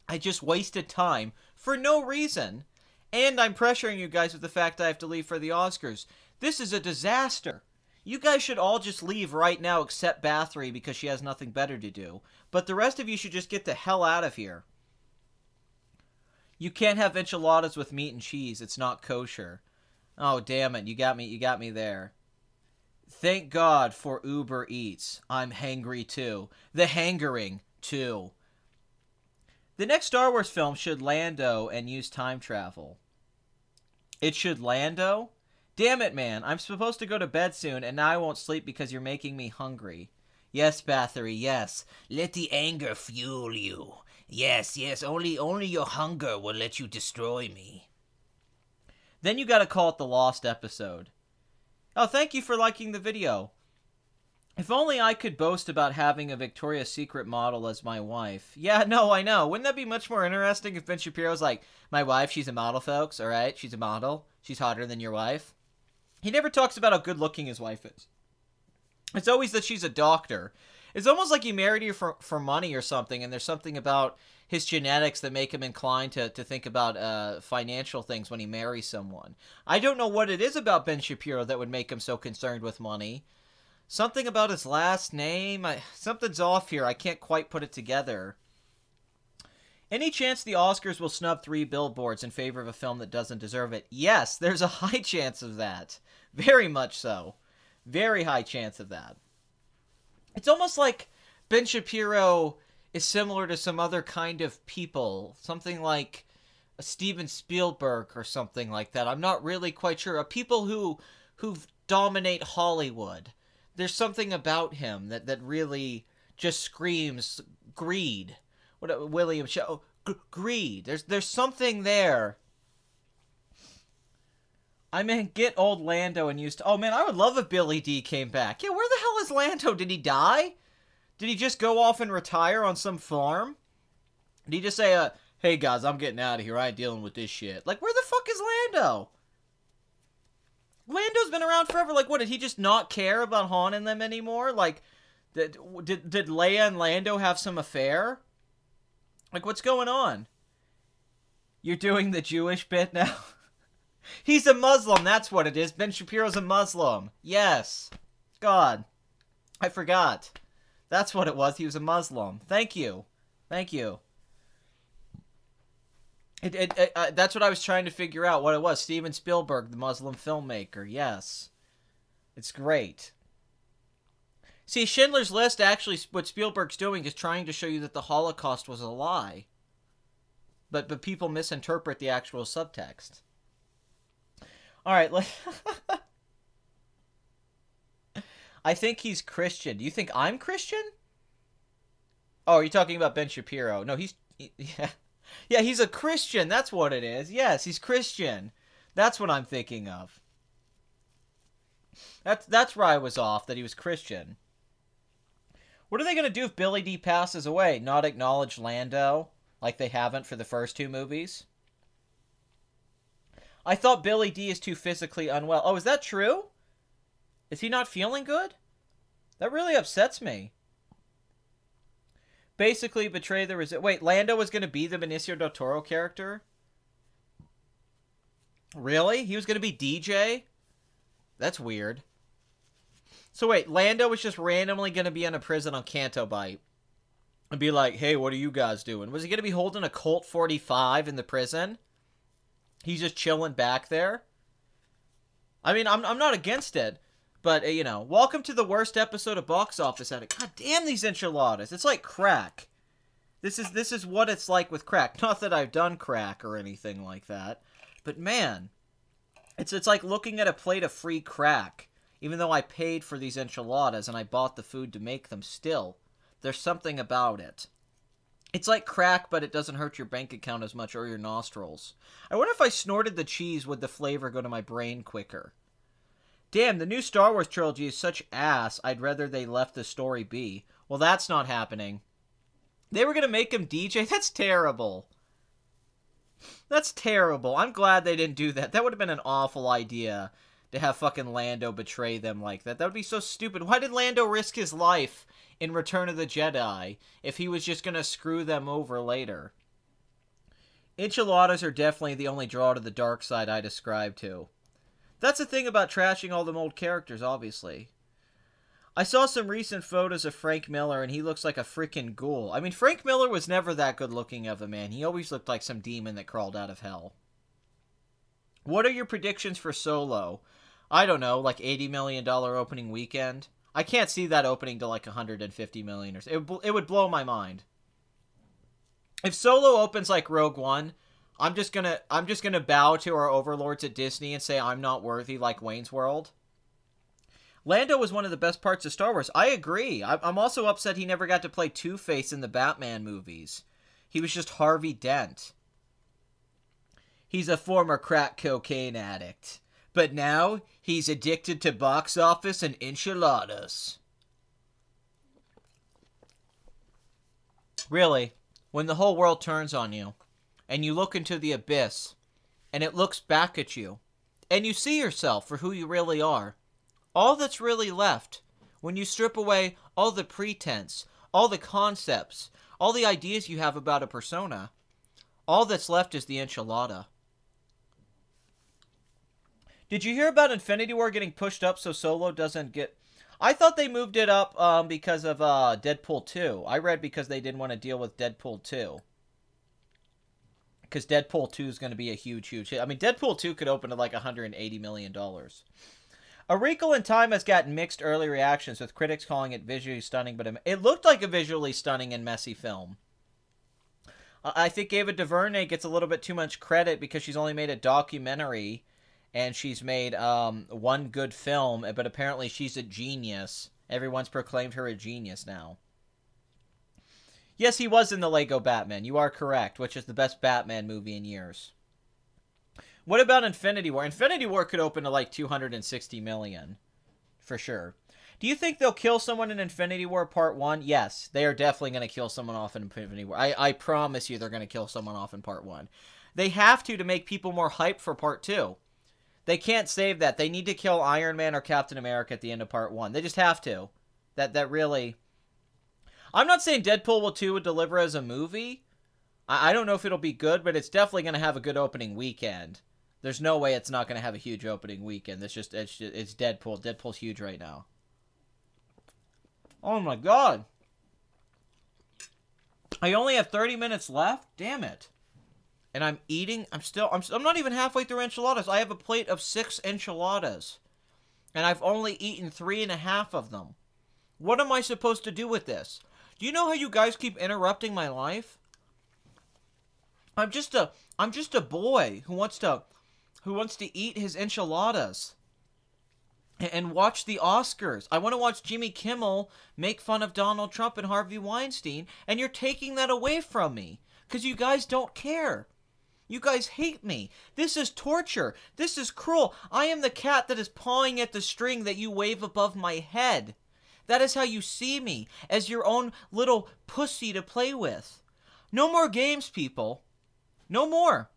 Speaker 1: I just wasted time for no reason. And I'm pressuring you guys with the fact I have to leave for the Oscars. This is a disaster. You guys should all just leave right now except Bathory because she has nothing better to do. But the rest of you should just get the hell out of here. You can't have enchiladas with meat and cheese. It's not kosher. Oh, damn it. You got me there. Thank God for Uber Eats. I'm hangry too. The hangering too. The next Star Wars film should Lando and use time travel. It should Lando? Damn it, man. I'm supposed to go to bed soon, and now I won't sleep because you're making me hungry. Yes, Bathory, yes. Let the anger fuel you. Yes, only your hunger will let you destroy me. Then you gotta call it the lost episode. Oh, thank you for liking the video. If only I could boast about having a Victoria's Secret model as my wife. Yeah, no, I know. Wouldn't that be much more interesting if Ben Shapiro's like, my wife, she's a model, folks, alright? She's a model. She's hotter than your wife. He never talks about how good-looking his wife is. It's always that she's a doctor. It's almost like he married her for money or something, and there's something about his genetics that make him inclined to think about financial things when he marries someone. I don't know what it is about Ben Shapiro that would make him so concerned with money. Something about his last name? Something's off here. I can't quite put it together. Any chance the Oscars will snub 3 billboards in favor of a film that doesn't deserve it? Yes, there's a high chance of that. Very much so. Very high chance of that. It's almost like Ben Shapiro is similar to some other kind of people. Something like a Steven Spielberg or something like that. I'm not really quite sure. People who dominate Hollywood. There's something about him that really just screams greed. What William Show? Greed. There's something there I mean, get old Lando and used to... Oh, man, I would love if Billy D came back. Yeah, where the hell is Lando? Did he die? Did he just go off and retire on some farm? Did he just say, hey, guys, I'm getting out of here. I ain't dealing with this shit. Like, where the fuck is Lando? Lando's been around forever. Like, what, did he just not care about Han and them anymore? Like, did Leia and Lando have some affair? Like, what's going on? You're doing the Jewish bit now? He's a Muslim, that's what it is. Ben Shapiro's a Muslim. Yes. God. I forgot. That's what it was. He was a Muslim. Thank you. Thank you. That's what I was trying to figure out, what it was. Steven Spielberg, the Muslim filmmaker. Yes. It's great. See, Schindler's List, actually, what Spielberg's doing is trying to show you that the Holocaust was a lie. But people misinterpret the actual subtext. Alright, I think he's Christian. Do you think I'm Christian? Oh, are you talking about Ben Shapiro? No, yeah. Yeah, he's a Christian. That's what it is. Yes, he's Christian. That's what I'm thinking of. That's where I was off, that he was Christian. What are they going to do if Billy D passes away? Not acknowledge Lando like they haven't for the first two movies? I thought Billy D is too physically unwell. Oh, is that true? Is he not feeling good? That really upsets me. Basically betray the Wait, Lando was going to be the Benicio del Toro character? Really? He was going to be DJ? That's weird. So wait, Lando was just randomly going to be in a prison on Canto Bight and be like, hey, what are you guys doing? Was he going to be holding a Colt 45 in the prison? He's just chilling back there? I mean, I'm not against it. But, you know, welcome to the worst episode of Box Office Addict. God damn these enchiladas. It's like crack. This is what it's like with crack. Not that I've done crack or anything like that. But, man, it's like looking at a plate of free crack. Even though I paid for these enchiladas and I bought the food to make them still. There's something about it. It's like crack, but it doesn't hurt your bank account as much or your nostrils. I wonder if I snorted the cheese, would the flavor go to my brain quicker? Damn, the new Star Wars trilogy is such ass, I'd rather they left the story be. Well, that's not happening. They were going to make him DJ? That's terrible. That's terrible. I'm glad they didn't do that. That would have been an awful idea, to have fucking Lando betray them like that. That would be so stupid. Why did Lando risk his life in Return of the Jedi if he was just going to screw them over later? Enchiladas are definitely the only draw to the dark side I describe to. That's the thing about trashing all them old characters, obviously. I saw some recent photos of Frank Miller, and he looks like a freaking ghoul. I mean, Frank Miller was never that good looking of a man. He always looked like some demon that crawled out of hell. What are your predictions for Solo? I don't know, like $80 million opening weekend? I can't see that opening to like $150 million or so. It would blow my mind. If Solo opens like Rogue One, I'm just gonna bow to our overlords at Disney and say I'm not worthy like Wayne's World. Lando was one of the best parts of Star Wars. I agree. I'm also upset he never got to play Two-Face in the Batman movies. He was just Harvey Dent. He's a former crack cocaine addict. But now, he's addicted to box office and enchiladas. Really, when the whole world turns on you, and you look into the abyss, and it looks back at you, and you see yourself for who you really are, all that's really left, when you strip away all the pretense, all the concepts, all the ideas you have about a persona, all that's left is the enchilada. Did you hear about Infinity War getting pushed up so Solo doesn't get... I thought they moved it up because of Deadpool 2. I read because they didn't want to deal with Deadpool 2. Because Deadpool 2 is going to be a huge, huge hit. I mean, Deadpool 2 could open to like $180 million. A Wrinkle in Time has gotten mixed early reactions, with critics calling it visually stunning, but it looked like a visually stunning and messy film. I think Ava DuVernay gets a little bit too much credit because she's only made a documentary, and she's made one good film, but apparently she's a genius. Everyone's proclaimed her a genius now. Yes, he was in the Lego Batman. You are correct, which is the best Batman movie in years. What about Infinity War? Infinity War could open to like 260 million. For sure. Do you think they'll kill someone in Infinity War Part 1? Yes, they are definitely going to kill someone off in Infinity War. I promise you they're going to kill someone off in Part 1. They have to make people more hyped for Part 2. They can't save that. They need to kill Iron Man or Captain America at the end of Part 1. They just have to. That really... I'm not saying Deadpool 2 would deliver as a movie. I don't know if it'll be good, but it's definitely going to have a good opening weekend. There's no way it's not going to have a huge opening weekend. It's Deadpool. Deadpool's huge right now. Oh my god. I only have 30 minutes left? Damn it. And I'm eating, I'm not even halfway through enchiladas. I have a plate of 6 enchiladas. And I've only eaten 3.5 of them. What am I supposed to do with this? Do you know how you guys keep interrupting my life? I'm just a boy who wants to eat his enchiladas and watch the Oscars. I want to watch Jimmy Kimmel make fun of Donald Trump and Harvey Weinstein, and you're taking that away from me because you guys don't care. You guys hate me. This is torture. This is cruel. I am the cat that is pawing at the string that you wave above my head. That is how you see me, as your own little pussy to play with. No more games, people. No more.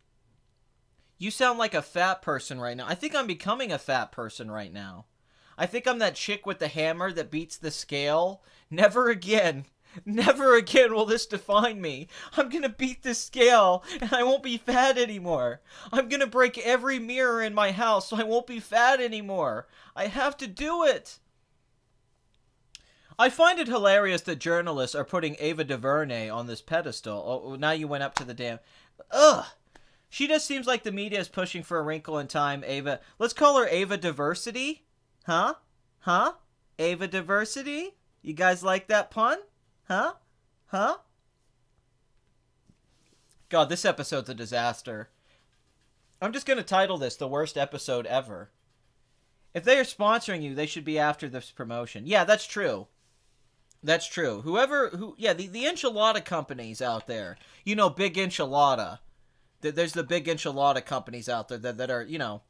Speaker 1: You sound like a fat person right now. I think I'm becoming a fat person right now. I think I'm that chick with the hammer that beats the scale. Never again. Never again will this define me. I'm gonna beat the scale, and I won't be fat anymore. I'm gonna break every mirror in my house, so I won't be fat anymore. I have to do it. I find it hilarious that journalists are putting Ava DuVernay on this pedestal. Oh, now you went up to the damn... Ugh! She just seems like the media is pushing for a wrinkle in time, Ava. Let's call her Ava Diversity? Huh? Huh? Ava Diversity? You guys like that pun? Huh? Huh? God, this episode's a disaster. I'm just gonna title this the worst episode ever. If they are sponsoring you, they should be after this promotion. Yeah, that's true. That's true. The enchilada companies out there. You know, Big Enchilada. There's the big enchilada companies out there that are, you know,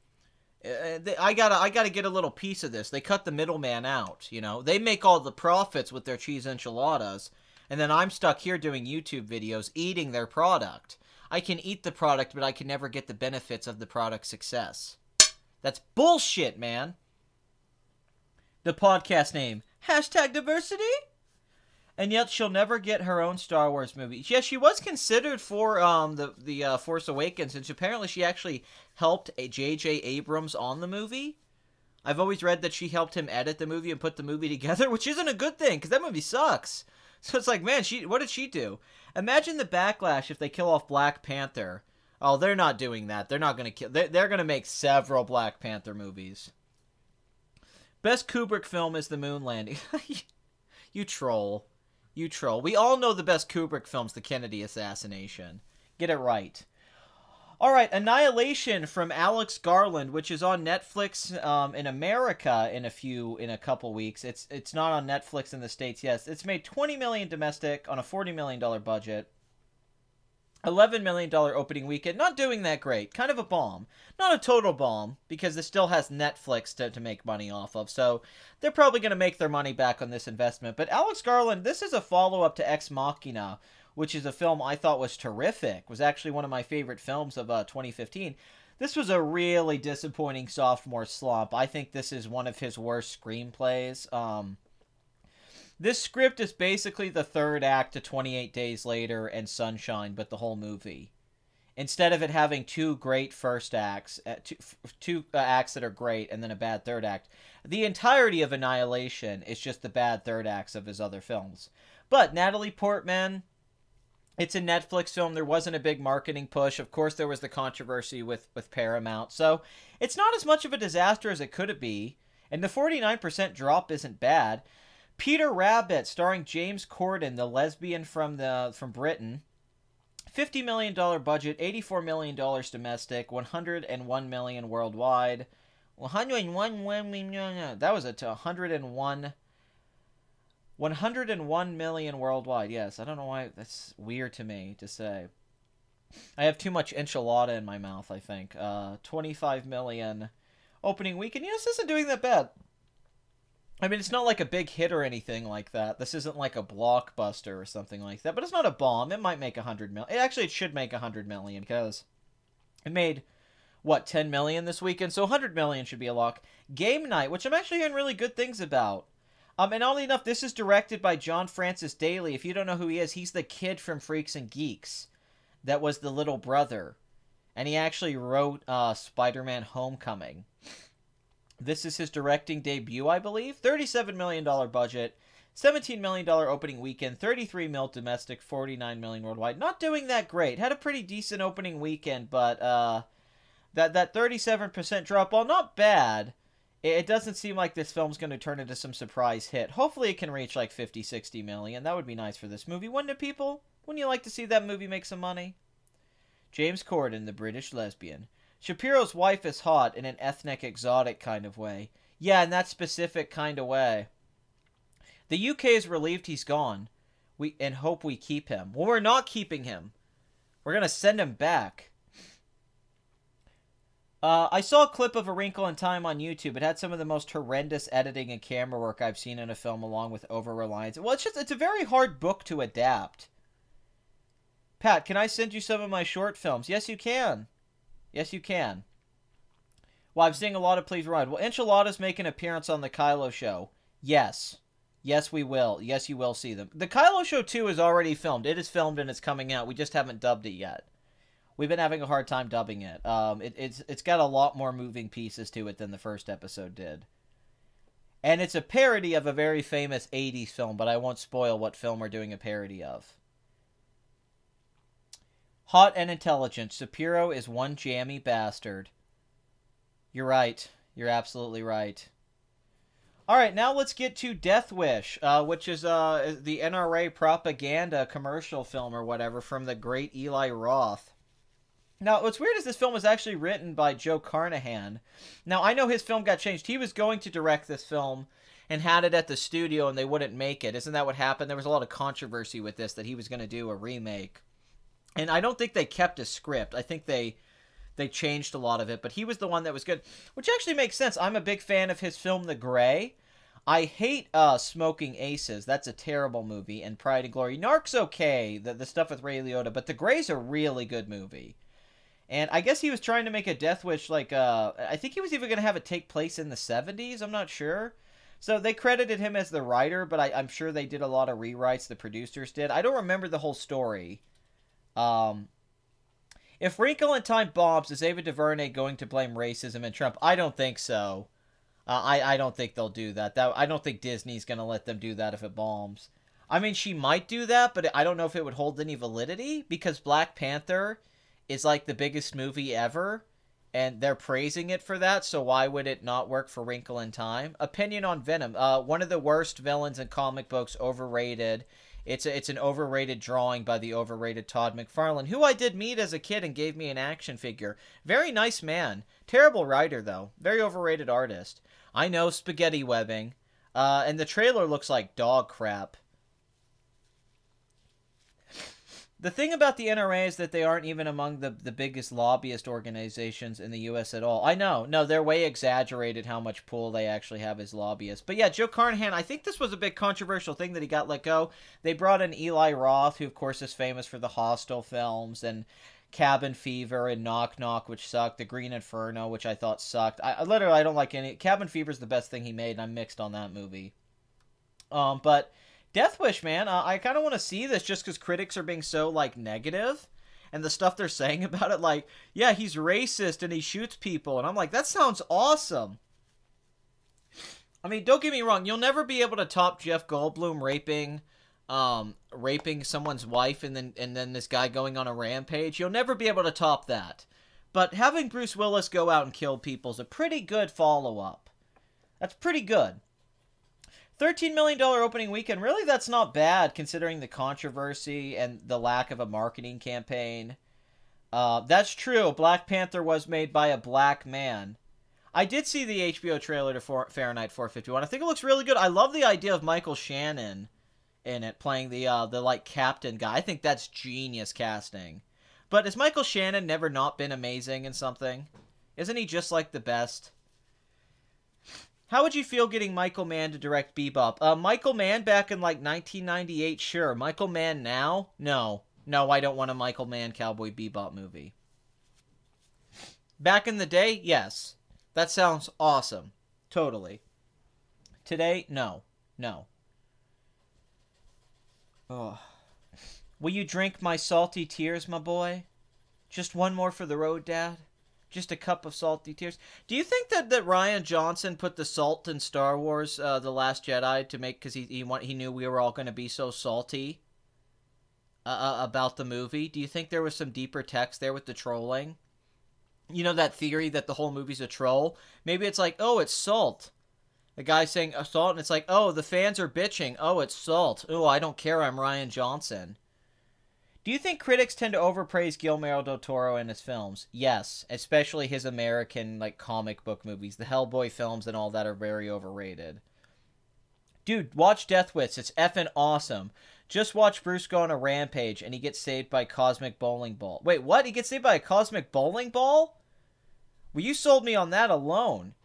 Speaker 1: I gotta get a little piece of this. They cut the middleman out, you know. They make all the profits with their cheese enchiladas, and then I'm stuck here doing YouTube videos eating their product. I can eat the product, but I can never get the benefits of the product's success. That's bullshit, man. The podcast name, #diversity? And yet she'll never get her own Star Wars movie. Yeah, she was considered for the Force Awakens, and apparently she actually helped J.J. Abrams on the movie. I've always read that she helped him edit the movie and put the movie together, which isn't a good thing, because that movie sucks. So it's like, man, what did she do? Imagine the backlash if they kill off Black Panther. Oh, they're not doing that. They're not going to kill... They're going to make several Black Panther movies. Best Kubrick film is The Moon Landing. You troll. You troll. We all know the best Kubrick film's The Kennedy Assassination. Get it right. All right, Annihilation from Alex Garland, which is on Netflix in America in a couple weeks. It's not on Netflix in the States. Yes, it's made $20 million domestic on a $40 million budget. $11 million opening weekend. Not doing that great. Kind of a bomb. Not a total bomb, because it still has Netflix to make money off of. So they're probably going to make their money back on this investment. But Alex Garland, this is a follow-up to Ex Machina, which is a film I thought was terrific. Was actually one of my favorite films of 2015. This was a really disappointing sophomore slump. I think this is one of his worst screenplays. This script is basically the third act to 28 Days Later and Sunshine, but the whole movie. Instead of it having two great first acts, two acts that are great, and then a bad third act, the entirety of Annihilation is just the bad third acts of his other films. But Natalie Portman, it's a Netflix film. There wasn't a big marketing push. Of course, there was the controversy with Paramount. So it's not as much of a disaster as it could be. And the 49% drop isn't bad. Peter Rabbit, starring James Corden, the lesbian from Britain. $50 million budget, $84 million domestic, $101 million worldwide. That was a 101 million worldwide. Yes, I don't know why that's weird to me to say. I have too much enchilada in my mouth, I think. 25 million opening weekend. This isn't doing that bad. I mean, it's not like a big hit or anything like that. This isn't like a blockbuster or something like that. But it's not a bomb. It might make 100 million. Actually, it should make 100 million because it made, what, 10 million this weekend? So 100 million should be a lock. Game Night, which I'm actually hearing really good things about. And oddly enough, this is directed by John Francis Daley. If you don't know who he is, he's the kid from Freaks and Geeks that was the little brother. And he actually wrote Spider-Man Homecoming. This is his directing debut, I believe. $37 million budget, $17 million opening weekend, $33 million domestic, $49 million worldwide. Not doing that great. Had a pretty decent opening weekend, but that 37% drop, while not bad, it doesn't seem like this film's going to turn into some surprise hit. Hopefully it can reach like 50, 60 million. That would be nice for this movie. Wouldn't it, people? Wouldn't you like to see that movie make some money? James Corden, the British lesbian. Shapiro's wife is hot in an ethnic, exotic kind of way. Yeah, in that specific kind of way. The UK is relieved he's gone. And hope we keep him. Well, we're not keeping him. We're going to send him back. I saw a clip of A Wrinkle in Time on YouTube. It had some of the most horrendous editing and camera work I've seen in a film, along with over-reliance. Well, it's a very hard book to adapt. Pat, can I send you some of my short films? Yes, you can. Yes, you can. Well, I'm seeing a lot of Please Ride. Will Enchiladas make an appearance on the Kylo Show? Yes. Yes, we will. Yes, you will see them. The Kylo Show 2 is already filmed. It is filmed and it's coming out. We just haven't dubbed it yet. We've been having a hard time dubbing it. It's got a lot more moving pieces to it than the first episode did. And it's a parody of a very famous 80s film, but I won't spoil what film we're doing a parody of. Hot and intelligent. Shapiro is one jammy bastard. You're right. You're absolutely right. Alright, now let's get to Death Wish, which is the NRA propaganda commercial film or whatever from the great Eli Roth. Now, what's weird is this film was actually written by Joe Carnahan. Now, I know his film got changed. He was going to direct this film and had it at the studio and they wouldn't make it. Isn't that what happened? There was a lot of controversy with this, that he was going to do a remake. And I don't think they kept a script. I think they changed a lot of it. But he was the one that was good. Which actually makes sense. I'm a big fan of his film, The Grey. I hate Smoking Aces. That's a terrible movie. And Pride and Glory. Narc's okay. The stuff with Ray Liotta. But The Grey's a really good movie. And I guess he was trying to make a Death Wish like... I think he was even going to have it take place in the 70s. I'm not sure. So they credited him as the writer. But I'm sure they did a lot of rewrites. The producers did. I don't remember the whole story. If Wrinkle in Time bombs, is Ava DuVernay going to blame racism and Trump? I don't think so. I don't think they'll do that. I don't think Disney's going to let them do that if it bombs. I mean, she might do that, but I don't know if it would hold any validity, because Black Panther is like the biggest movie ever, and they're praising it for that, so why would it not work for Wrinkle in Time? Opinion on Venom. One of the worst villains in comic books, overrated. It's an overrated drawing by the overrated Todd McFarlane, who I did meet as a kid and gave me an action figure. Very nice man. Terrible writer, though. Very overrated artist. I know, spaghetti webbing. And the trailer looks like dog crap. The thing about the NRA is that they aren't even among the biggest lobbyist organizations in the U.S. at all. I know. No, they're way exaggerated how much pull they actually have as lobbyists. But yeah, Joe Carnahan, I think this was a big controversial thing that he got let go. They brought in Eli Roth, who of course is famous for the Hostel films, and Cabin Fever, and Knock Knock, which sucked. The Green Inferno, which I thought sucked. I don't like any... Cabin Fever's the best thing he made, and I'm mixed on that movie. But... Death Wish, man, I kind of want to see this just because critics are being so, like, negative. And the stuff they're saying about it, like, yeah, he's racist and he shoots people. And I'm like, that sounds awesome. I mean, don't get me wrong. You'll never be able to top Jeff Goldblum raping someone's wife and then this guy going on a rampage. You'll never be able to top that. But having Bruce Willis go out and kill people is a pretty good follow-up. That's pretty good. $13 million opening weekend. Really, that's not bad considering the controversy and the lack of a marketing campaign. That's true. Black Panther was made by a black man. I did see the HBO trailer to Fahrenheit 451. I think it looks really good. I love the idea of Michael Shannon in it playing the like captain guy. I think that's genius casting. But has Michael Shannon never not been amazing in something? Isn't he just like the best? How would you feel getting Michael Mann to direct Bebop? Michael Mann back in like 1998, sure. Michael Mann now? No. No, I don't want a Michael Mann Cowboy Bebop movie. Back in the day, yes. That sounds awesome. Totally. Today, no. No. Oh. Will you drink my salty tears, my boy? Just one more for the road, Dad? Just a cup of salty tears? Do you think that Rian Johnson put the salt in Star Wars, The Last Jedi, to make, because he knew we were all going to be so salty about the movie? Do you think there was some deeper text there with the trolling? You know that theory that the whole movie's a troll? Maybe it's like, oh, it's salt. The guy saying salt, and it's like, oh, the fans are bitching. Oh, it's salt. Oh, I don't care, I'm Rian Johnson. Do you think critics tend to overpraise Guillermo del Toro in his films? Yes, especially his American, like, comic book movies. The Hellboy films and all that are very overrated. Dude, watch Death Wish. It's effing awesome. Just watch Bruce go on a rampage, and he gets saved by a cosmic bowling ball. Wait, what? He gets saved by a cosmic bowling ball? Well, you sold me on that alone.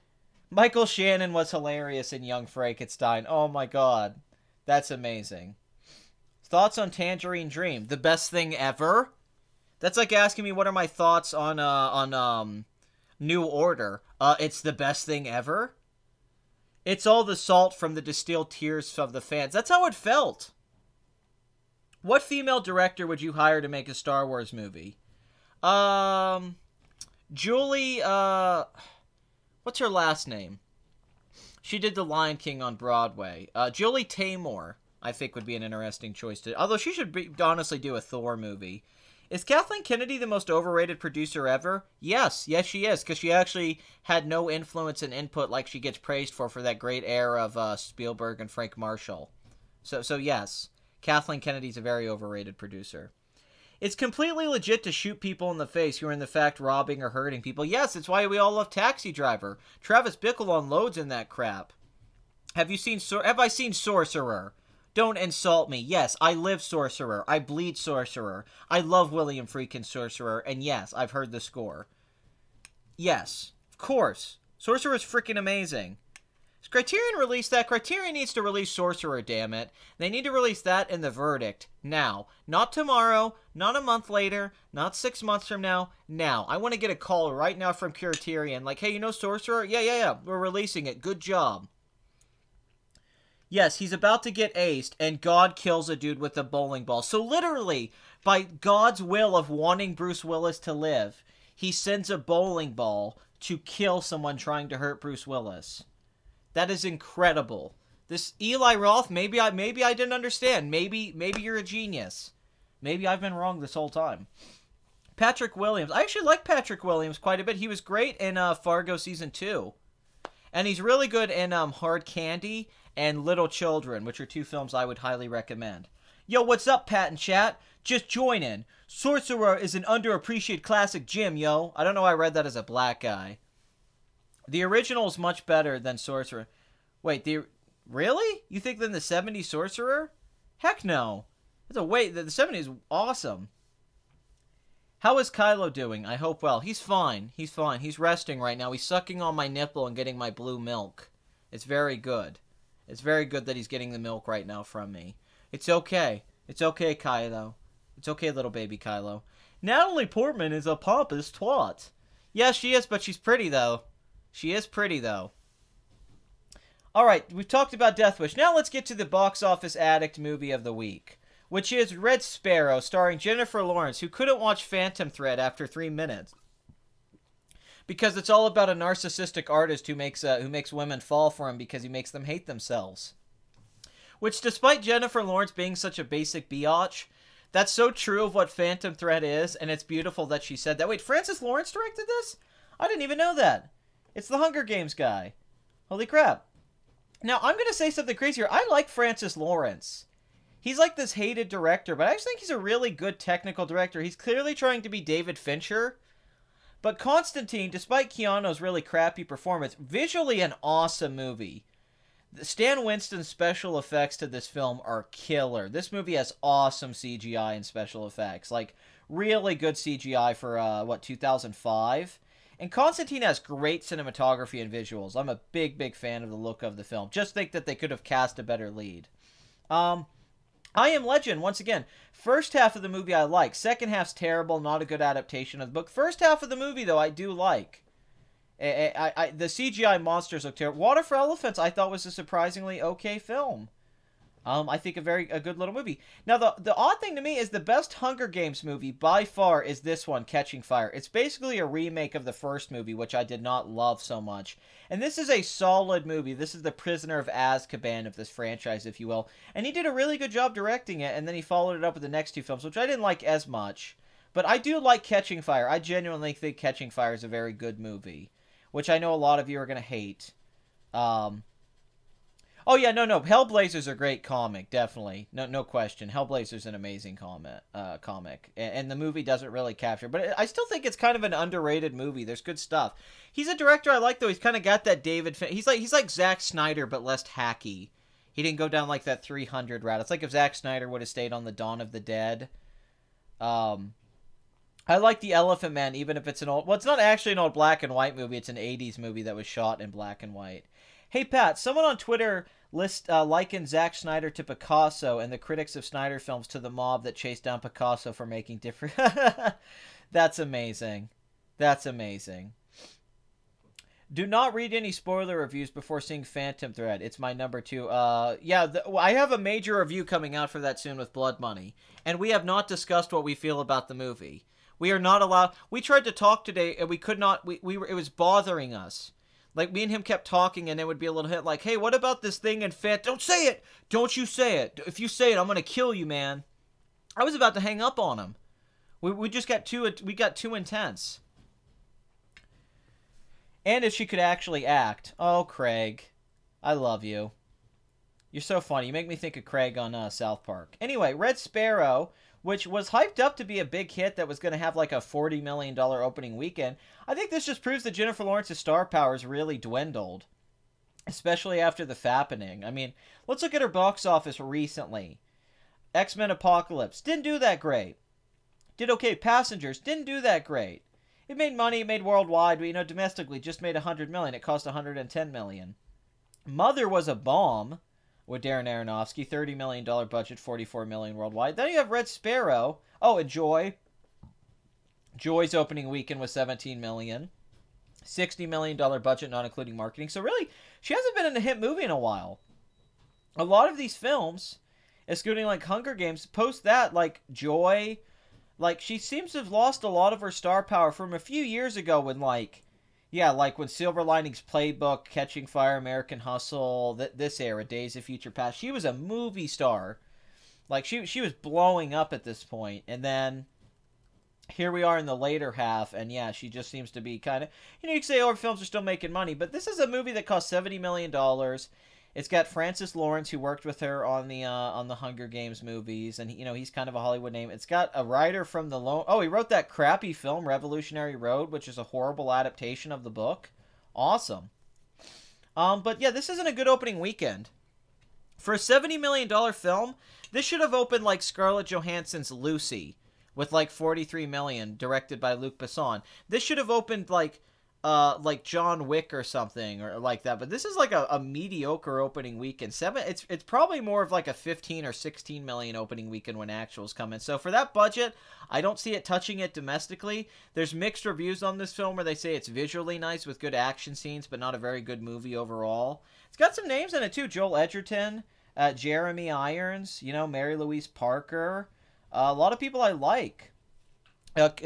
Speaker 1: Michael Shannon was hilarious in Young Frankenstein. Oh my god. That's amazing. Thoughts on Tangerine Dream? The best thing ever? That's like asking me what are my thoughts on New Order. It's the best thing ever? It's all the salt from the distilled tears of the fans. That's how it felt. What female director would you hire to make a Star Wars movie? Julie, what's her last name? She did The Lion King on Broadway. Julie Taymor, I think, would be an interesting choice to... Although she should honestly do a Thor movie. Is Kathleen Kennedy the most overrated producer ever? Yes. Yes, she is, because she actually had no influence and input like she gets praised for that great era of Spielberg and Frank Marshall. So yes, Kathleen Kennedy's a very overrated producer. It's completely legit to shoot people in the face who are in fact robbing or hurting people. Yes, it's why we all love Taxi Driver. Travis Bickle unloads in that crap. Have I seen Sorcerer? Don't insult me. Yes, I live Sorcerer. I bleed Sorcerer. I love William freaking Sorcerer. And yes, I've heard the score. Yes, of course. Sorcerer's freaking amazing. Does Criterion release that? Criterion needs to release Sorcerer, damn it. They need to release that in The Verdict. Now. Not tomorrow. Not a month later. Not 6 months from now. Now. I want to get a call right now from Criterion. Like, hey, you know Sorcerer? Yeah. We're releasing it. Good job. Yes, he's about to get aced, and God kills a dude with a bowling ball. So literally, by God's will of wanting Bruce Willis to live, he sends a bowling ball to kill someone trying to hurt Bruce Willis. That is incredible. This Eli Roth, maybe I didn't understand. Maybe you're a genius. Maybe I've been wrong this whole time. Patrick Williams. I actually like Patrick Williams quite a bit. He was great in Fargo Season 2. And he's really good in Hard Candy and Little Children, which are two films I would highly recommend. Yo, what's up, Pat and Chat? Just join in. Sorcerer is an underappreciated classic, Jim, yo. I don't know why I read that as a black guy. The original is much better than Sorcerer. Wait, really? You think than the 70s Sorcerer? Heck no. The 70s is awesome. How is Kylo doing? I hope well. He's fine. He's fine. He's resting right now. He's sucking on my nipple and getting my blue milk. It's very good. It's very good that he's getting the milk right now from me. It's okay. It's okay, Kylo. It's okay, little baby Kylo. Natalie Portman is a pompous twat. Yeah, she is, but she's pretty, though. She is pretty, though. Alright, we've talked about Death Wish. Now let's get to the box office addict movie of the week, which is Red Sparrow, starring Jennifer Lawrence, who couldn't watch Phantom Thread after 3 minutes. Because it's all about a narcissistic artist who makes women fall for him because he makes them hate themselves. Which, despite Jennifer Lawrence being such a basic biatch, that's so true of what Phantom Thread is, and it's beautiful that she said that. Wait, Francis Lawrence directed this? I didn't even know that. It's the Hunger Games guy. Holy crap. Now, I'm going to say something crazy here. I like Francis Lawrence. He's like this hated director, but I actually think he's a really good technical director. He's clearly trying to be David Fincher. But Constantine, despite Keanu's really crappy performance, visually an awesome movie. Stan Winston's special effects to this film are killer. This movie has awesome CGI and special effects. Like, Really good CGI for, 2005. And Constantine has great cinematography and visuals. I'm a big, big fan of the look of the film. Just think that they could have cast a better lead. I Am Legend, once again, first half of the movie I like. Second half's terrible, not a good adaptation of the book. First half of the movie, though, I do like. The CGI monsters look terrible. Water for Elephants, I thought was a surprisingly okay film. I think a good little movie. Now, the odd thing to me is the best Hunger Games movie by far is this one, Catching Fire. It's basically a remake of the first movie, which I did not love so much. And this is a solid movie. This is the Prisoner of Azkaban of this franchise, if you will. And he did a really good job directing it, and then he followed it up with the next two films, which I didn't like as much. But I do like Catching Fire. I genuinely think Catching Fire is a very good movie, which I know a lot of you are going to hate. Oh, yeah, no. Hellblazer's a great comic, definitely. No question. Hellblazer's an amazing comic. And the movie doesn't really capture. But I still think it's kind of an underrated movie. There's good stuff. He's a director I like, though. He's kind of got that David... He's like Zack Snyder, but less hacky. He didn't go down like that 300 route. It's like if Zack Snyder would have stayed on the Dawn of the Dead. I like The Elephant Man, even if it's an old... Well, it's not actually an old black and white movie. It's an 80s movie that was shot in black and white. Hey, Pat, someone on Twitter likened Zack Snyder to Picasso and the critics of Snyder films to the mob that chased down Picasso for making different... That's amazing. That's amazing. Do not read any spoiler reviews before seeing Phantom Thread. It's my number 2. Yeah, I have a major review coming out for that soon with Blood Money. And we have not discussed what we feel about the movie. We are not allowed... We tried to talk today, and we could not... It was bothering us. Like, me and him kept talking, and it would be a little hit like, hey, what about this thing in Don't say it! Don't you say it! If you say it, I'm gonna kill you, man. I was about to hang up on him. We just got too intense. And if she could actually act. Oh, Craig. I love you. You're so funny. You make me think of Craig on South Park. Anyway, Red Sparrow, which was hyped up to be a big hit that was going to have like a $40 million opening weekend. I think this just proves that Jennifer Lawrence's star power has really dwindled, especially after the fappening. I mean, let's look at her box office recently. X-Men Apocalypse didn't do that great. Did okay. Passengers didn't do that great. It made money, it made worldwide, but domestically just made $100 million. It cost $110 million. Mother was a bomb. With Darren Aronofsky, $30 million budget, $44 million worldwide. Then you have Red Sparrow. Oh, and Joy. Joy's opening weekend was $17 million. $60 million budget, not including marketing. So really, she hasn't been in a hit movie in a while. A lot of these films, excluding like Hunger Games, post that, like Joy, like she seems to have lost a lot of her star power from a few years ago when like when Silver Linings Playbook, Catching Fire, American Hustle, this era, Days of Future Past, she was a movie star. Like, she was blowing up at this point. And then, here we are in the later half, and yeah, she just seems to be kind of... you can say, her films are still making money, but this is a movie that cost $70 million. It's got Francis Lawrence, who worked with her on the Hunger Games movies, and he's kind of a Hollywood name. It's got a writer from he wrote that crappy film Revolutionary Road, which is a horrible adaptation of the book. Awesome. But yeah, this isn't a good opening weekend. For a $70 million film, this should have opened like Scarlett Johansson's Lucy, with like $43 million, directed by Luc Besson. This should have opened like John Wick or something or like that, but this is like a mediocre opening weekend. It's probably more of like a 15 or 16 million opening weekend when actuals come in. So for that budget, I don't see it touching it domestically. There's mixed reviews on this film where they say it's visually nice with good action scenes, but not a very good movie overall. It's got some names in it too: Joel Edgerton, Jeremy Irons, Mary Louise Parker, a lot of people I like.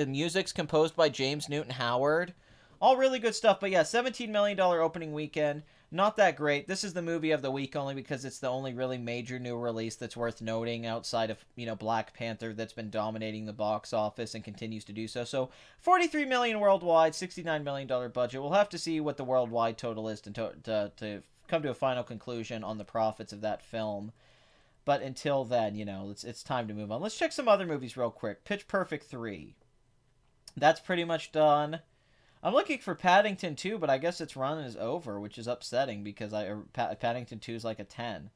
Speaker 1: Music's composed by James Newton Howard. All really good stuff, but yeah, $17 million opening weekend. Not that great. This is the movie of the week only because it's the only really major new release that's worth noting outside of, Black Panther that's been dominating the box office and continues to do so. So, $43 million worldwide, $69 million budget. We'll have to see what the worldwide total is to come to a final conclusion on the profits of that film. But until then, it's time to move on. Let's check some other movies real quick. Pitch Perfect 3. That's pretty much done. I'm looking for Paddington 2, but I guess its run is over, which is upsetting because Paddington 2 is like a 10.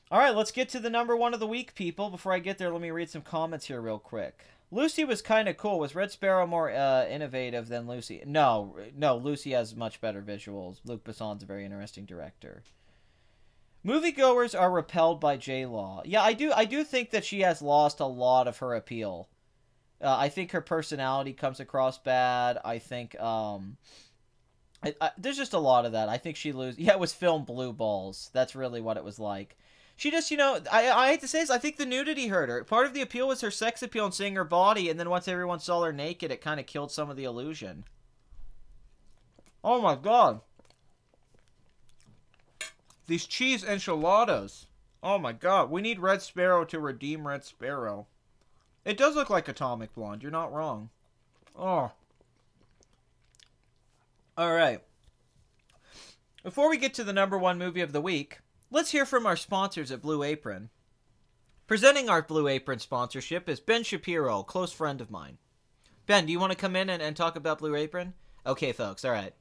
Speaker 1: All right, let's get to the number 1 of the week, people. Before I get there, let me read some comments here real quick. Lucy was kind of cool. Was Red Sparrow more innovative than Lucy? No, no. Lucy has much better visuals. Luc Besson's a very interesting director. Moviegoers are repelled by J-Law. Yeah, I do think that she has lost a lot of her appeal. I think her personality comes across bad. I think there's just a lot of that. I think she loses. Yeah, it was filmed blue balls. That's really what it was like. She just, I hate to say this, I think the nudity hurt her. Part of the appeal was her sex appeal and seeing her body, and then once everyone saw her naked, it kind of killed some of the illusion. Oh my god. These cheese enchiladas. Oh my god. We need Red Sparrow to redeem Red Sparrow. It does look like Atomic Blonde. You're not wrong. Oh. Alright. Before we get to the #1 movie of the week, let's hear from our sponsors at Blue Apron. Presenting our Blue Apron sponsorship is Ben Shapiro, a close friend of mine. Ben, do you want to come in and talk about Blue Apron? Okay, folks. Alright.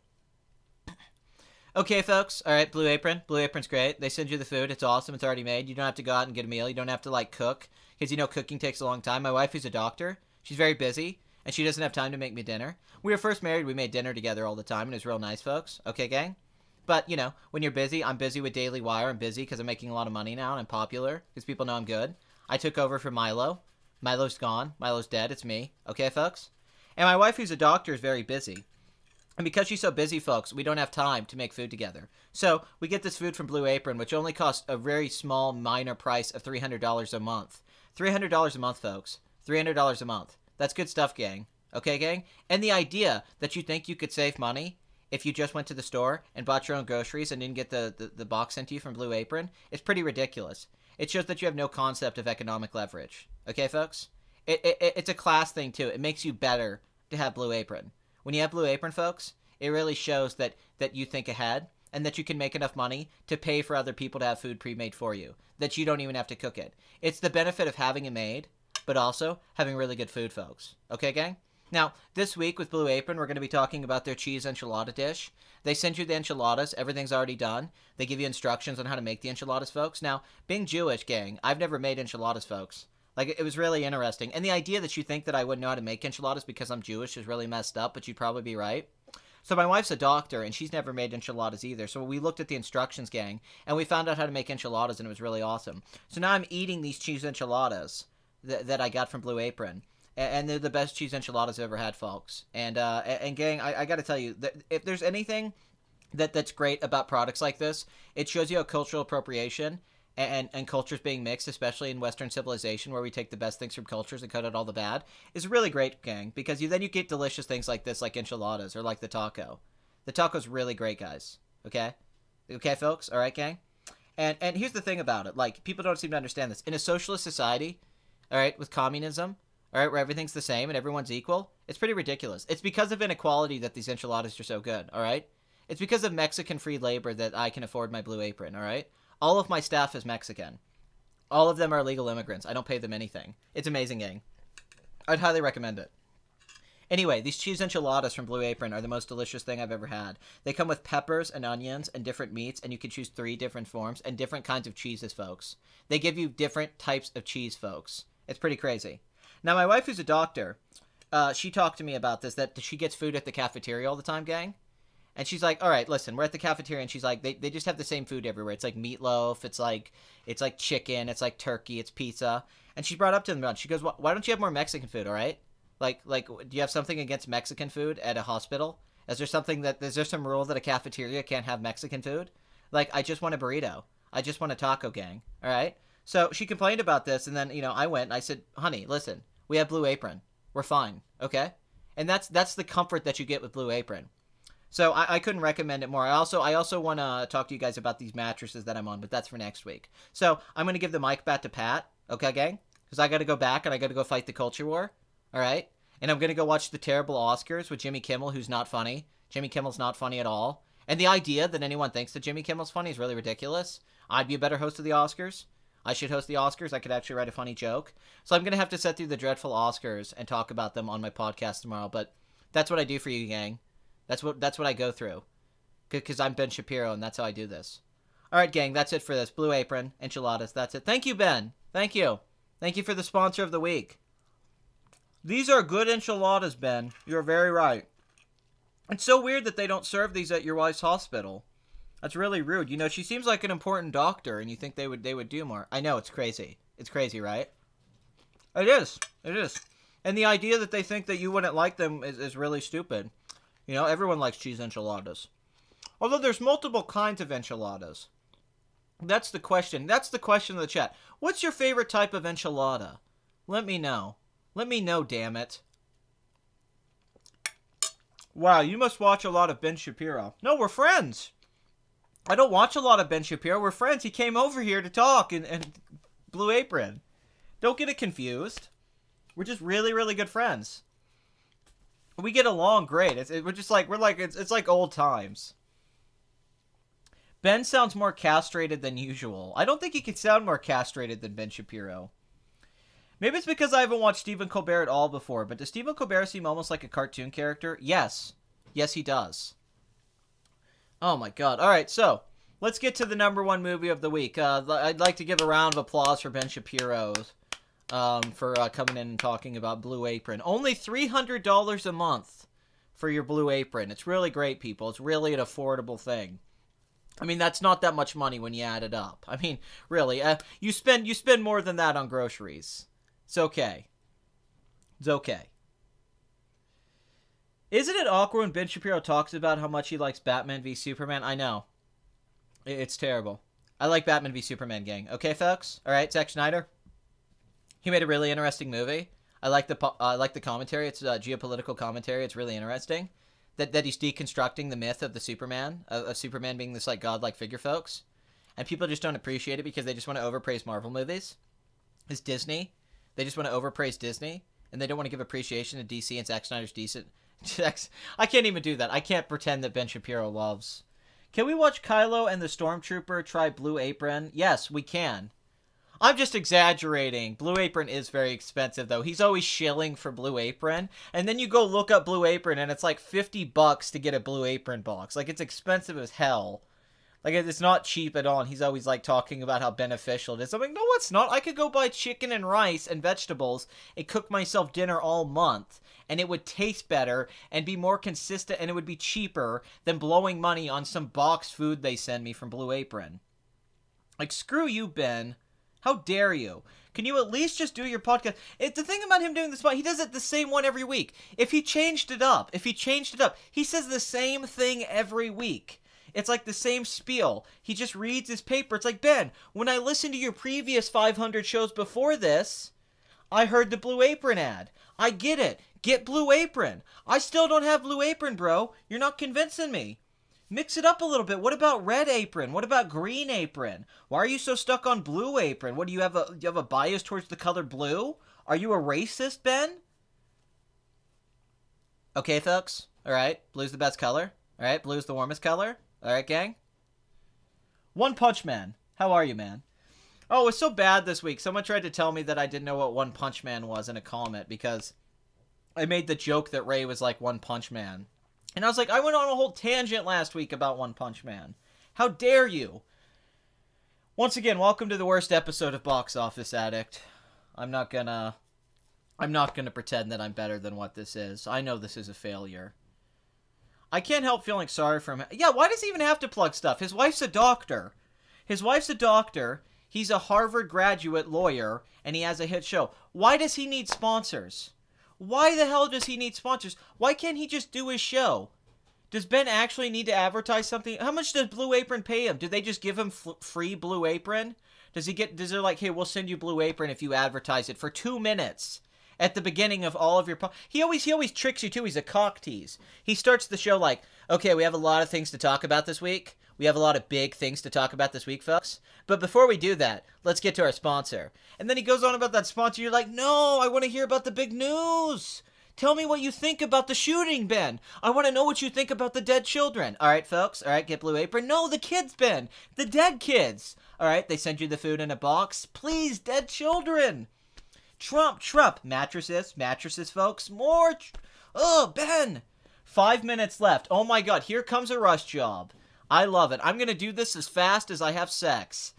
Speaker 1: Okay, folks. Alright, Blue Apron. Blue Apron's great. They send you the food. It's awesome. It's already made. You don't have to go out and get a meal. You don't have to, cook. Because, cooking takes a long time. My wife, who's a doctor, she's very busy, and she doesn't have time to make me dinner. We were first married. We made dinner together all the time, and it was real nice, folks. Okay, gang? But, when you're busy, I'm busy with Daily Wire. I'm busy because I'm making a lot of money now, and I'm popular because people know I'm good. I took over for Milo. Milo's gone. Milo's dead. It's me. Okay, folks? And my wife, who's a doctor, is very busy. And because she's so busy, folks, we don't have time to make food together. So we get this food from Blue Apron, which only costs a very small, minor price of $300 a month. $300 a month, folks. $300 a month. That's good stuff, gang. Okay, gang? And the idea that you think you could save money if you just went to the store and bought your own groceries and didn't get the box sent to you from Blue Apron is pretty ridiculous. It shows that you have no concept of economic leverage. Okay, folks? It's a class thing, too. It makes you better to have Blue Apron. When you have Blue Apron, folks, it really shows that you think ahead and that you can make enough money to pay for other people to have food pre-made for you, that you don't even have to cook it. It's the benefit of having it made, but also having really good food, folks. Okay, gang? Now, this week with Blue Apron, we're going to be talking about their cheese enchilada dish. They send you the enchiladas. Everything's already done. They give you instructions on how to make the enchiladas, folks. Now, being Jewish, gang, I've never made enchiladas, folks. It was really interesting. And the idea that you think that I wouldn't know how to make enchiladas because I'm Jewish is really messed up, but you'd probably be right. So my wife's a doctor, and she's never made enchiladas either. So we looked at the instructions, gang, and we found out how to make enchiladas, and it was really awesome. So now I'm eating these cheese enchiladas that I got from Blue Apron. And they're the best cheese enchiladas I've ever had, folks. And gang, I got to tell you, that if there's anything that's great about products like this, it shows you how cultural appropriation and cultures being mixed, especially in Western civilization, where we take the best things from cultures and cut out all the bad, is really great, gang, because then you get delicious things like this, like enchiladas, or like the taco. The taco's really great, guys. Okay? Okay, folks? All right, gang? And here's the thing about it. People don't seem to understand this. In a socialist society, all right, with communism, all right, where everything's the same and everyone's equal, it's pretty ridiculous. It's because of inequality that these enchiladas are so good, all right? It's because of Mexican free labor that I can afford my Blue Apron, all right? All of my staff is Mexican. All of them are illegal immigrants. I don't pay them anything. It's amazing, gang. I'd highly recommend it. Anyway, these cheese enchiladas from Blue Apron are the most delicious thing I've ever had. They come with peppers and onions and different meats, and you can choose 3 different forms and different kinds of cheeses, folks. They give you different types of cheese, folks. It's pretty crazy. Now, my wife, who's a doctor, she talked to me about this, that she gets food at the cafeteria all the time, gang. And she's like, all right, listen, we're at the cafeteria, and she's like, they just have the same food everywhere. It's like meatloaf, it's like chicken, it's like turkey, it's pizza. And she brought up to them, she goes, why don't you have more Mexican food, all right? Like, do you have something against Mexican food at a hospital? Is there some rule that a cafeteria can't have Mexican food? I just want a burrito. I just want a taco, gang, all right? So she complained about this, and then, I went, and I said, honey, listen, we have Blue Apron. We're fine, okay? And that's the comfort that you get with Blue Apron. So I couldn't recommend it more. I also want to talk to you guys about these mattresses that I'm on, but that's for next week. So I'm going to give the mic back to Pat, okay, gang? Because I got to go back and I got to go fight the culture war, all right? And I'm going to go watch the terrible Oscars with Jimmy Kimmel, who's not funny. Jimmy Kimmel's not funny at all. And the idea that anyone thinks that Jimmy Kimmel's funny is really ridiculous. I'd be a better host of the Oscars. I should host the Oscars. I could actually write a funny joke. So I'm going to have to sit through the dreadful Oscars and talk about them on my podcast tomorrow. But that's what I do for you, gang. That's what I go through, because I'm Ben Shapiro, and that's how I do this. All right, gang, that's it for this. Blue Apron, enchiladas, that's it. Thank you, Ben. Thank you. Thank you for the sponsor of the week. These are good enchiladas, Ben. You're very right. It's so weird that they don't serve these at your wife's hospital. That's really rude. You know, she seems like an important doctor, and you think they would do more. I know, it's crazy. It's crazy, right? It is. It is. And the idea that they think that you wouldn't like them is really stupid. You know, everyone likes cheese enchiladas. Although there's multiple kinds of enchiladas. That's the question. That's the question of the chat. What's your favorite type of enchilada? Let me know. Let me know, damn it. Wow, you must watch a lot of Ben Shapiro. No, we're friends. I don't watch a lot of Ben Shapiro. We're friends. He came over here to talk and Blue Apron. Don't get it confused. We're just really, really good friends. We get along great. It's like old times. Ben sounds more castrated than usual. I don't think he could sound more castrated than Ben Shapiro. Maybe it's because I haven't watched Stephen Colbert at all before, but does Stephen Colbert seem almost like a cartoon character? Yes. Yes, he does. Oh my god. Alright, so, let's get to the #1 movie of the week. I'd like to give a round of applause for Ben Shapiro for coming in and talking about Blue Apron. Only $300 a month for your Blue Apron. It's really great, people. It's really an affordable thing. I mean, that's not that much money when you add it up. I mean, really, you spend more than that on groceries. It's okay. It's okay. Isn't it awkward when Ben Shapiro talks about how much he likes Batman v Superman? I know. It's terrible. I like Batman v Superman, gang. Okay, folks? Alright, Zack Snyder. He made a really interesting movie. I like the commentary. It's geopolitical commentary. It's really interesting. That he's deconstructing the myth of the Superman, of Superman being this like godlike figure, folks. And people just don't appreciate it because they just want to overpraise Marvel movies. It's Disney. They just want to overpraise Disney. And they don't want to give appreciation to DC and Zack Snyder's decent. I can't even do that. I can't pretend that Ben Shapiro loves. Can we watch Kylo and the Stormtrooper try Blue Apron? Yes, we can. I'm just exaggerating. Blue Apron is very expensive, though. He's always shilling for Blue Apron. And then you go look up Blue Apron, and it's like $50 to get a Blue Apron box. Like, it's expensive as hell. Like, it's not cheap at all, and he's always, like, talking about how beneficial it is. I'm like, no, it's not. I could go buy chicken and rice and vegetables and cook myself dinner all month, and it would taste better and be more consistent, and it would be cheaper than blowing money on some boxed food they send me from Blue Apron. Like, screw you, Ben. How dare you? Can you at least just do your podcast? The thing about him doing this, he does it the same one every week. If he changed it up, he says the same thing every week. It's like the same spiel. He just reads his paper. It's like, Ben, when I listened to your previous 500 shows before this, I heard the Blue Apron ad. I get it. Get Blue Apron. I still don't have Blue Apron, bro. You're not convincing me. Mix it up a little bit. What about Red Apron? What about Green Apron? Why are you so stuck on Blue Apron? What, do you have a bias towards the color blue? Are you a racist, Ben? Okay, folks. All right. Blue's the best color. All right. Blue's the warmest color. All right, gang. One Punch Man. How are you, man? Oh, it was so bad this week. Someone tried to tell me that I didn't know what One Punch Man was in a comment because I made the joke that Ray was like One Punch Man. And I was like, I went on a whole tangent last week about One Punch Man. How dare you? Once again, welcome to the worst episode of Box Office Addict. I'm not gonna pretend that I'm better than what this is. I know this is a failure. I can't help feeling sorry for him. Yeah, why does he even have to plug stuff? His wife's a doctor. He's a Harvard graduate lawyer, and he has a hit show. Why does he need sponsors? Why the hell does he need sponsors? Why can't he just do his show? Does Ben actually need to advertise something? How much does Blue Apron pay him? Do they just give him free Blue Apron? Does they're like, hey, we'll send you Blue Apron if you advertise it for 2 minutes at the beginning of all of your... He always tricks you, too. He's a cock tease. He starts the show like, okay, we have a lot of things to talk about this week. We have a lot of big things to talk about this week, folks. But before we do that, let's get to our sponsor. And then he goes on about that sponsor. You're like, no, I want to hear about the big news. Tell me what you think about the shooting, Ben. I want to know what you think about the dead children. All right, folks. All right, get Blue Apron. No, the kids, Ben. The dead kids. All right, they send you the food in a box. Please, dead children. Trump. Mattresses, folks. More. Oh, Ben. 5 minutes left. Oh, my God. Here comes a rush job. I love it. I'm going to do this as fast as I have sex.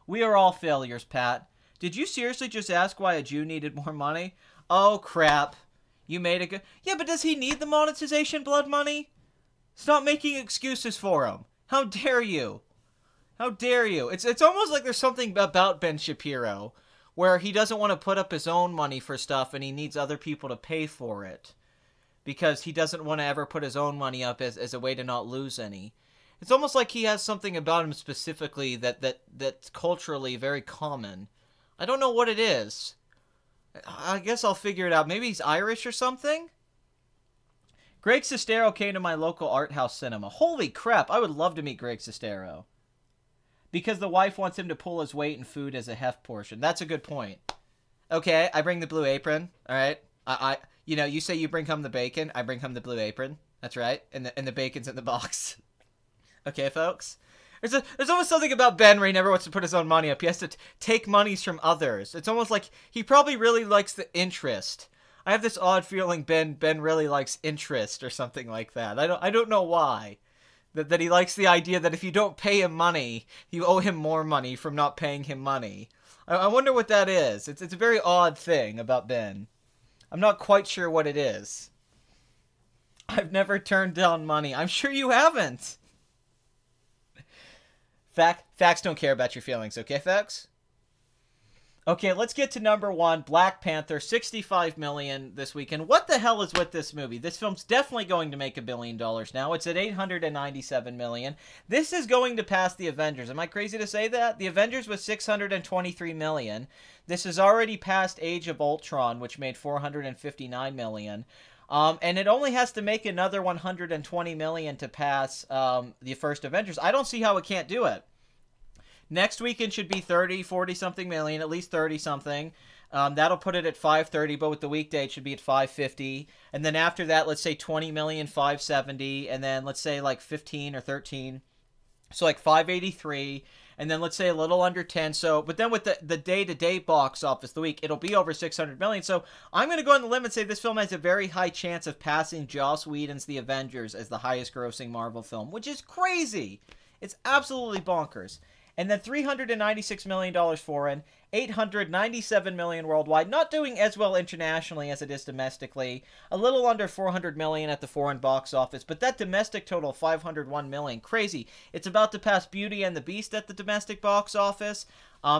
Speaker 1: We are all failures, Pat. Did you seriously just ask why a Jew needed more money? Oh, crap. You made a good... Yeah, but does he need the monetization blood money? Stop making excuses for him. How dare you? How dare you? It's almost like there's something about Ben Shapiro where he doesn't want to put up his own money for stuff and he needs other people to pay for it because he doesn't want to ever put his own money up as a way to not lose any. It's almost like he has something about him specifically that's culturally very common. I don't know what it is. I guess I'll figure it out. Maybe he's Irish or something? Greg Sestero came to my local art house cinema. Holy crap, I would love to meet Greg Sestero. Because the wife wants him to pull his weight in food as a heft portion. That's a good point. Okay, I bring the blue apron. All right. You know, you say you bring home the bacon. I bring home the blue apron. That's right. And the bacon's in the box. Okay, folks. There's almost something about Ben where he never wants to put his own money up. He has to take monies from others. It's almost like he probably really likes the interest. I have this odd feeling Ben really likes interest or something like that. I don't know why. That he likes the idea that if you don't pay him money, you owe him more money from not paying him money. I wonder what that is. It's a very odd thing about Ben. I'm not quite sure what it is. I've never turned down money. I'm sure you haven't. Facts don't care about your feelings, okay, facts? Okay, let's get to number one. Black Panther, $65 million this weekend. What the hell is with this movie? This film's definitely going to make $1 billion now. It's at $897 million. This is going to pass the Avengers. Am I crazy to say that? The Avengers was $623 million. This has already passed Age of Ultron, which made $459 million. And it only has to make another $120 million to pass the first Avengers. I don't see how it can't do it. Next weekend should be 40-something million, at least 30-something. That'll put it at 530, but with the weekday it should be at 550. And then after that, let's say 20 million, 570, and then let's say like 15 or 13. So like 583, and then let's say a little under 10. So, but then with the day-to-day box office the week, it'll be over 600 million. So I'm going to go on the limb and say this film has a very high chance of passing Joss Whedon's The Avengers as the highest-grossing Marvel film, which is crazy. It's absolutely bonkers. And then $396 million foreign, $897 million worldwide, not doing as well internationally as it is domestically, a little under $400 million at the foreign box office, but that domestic total, $501 million, crazy. It's about to pass Beauty and the Beast at the domestic box office.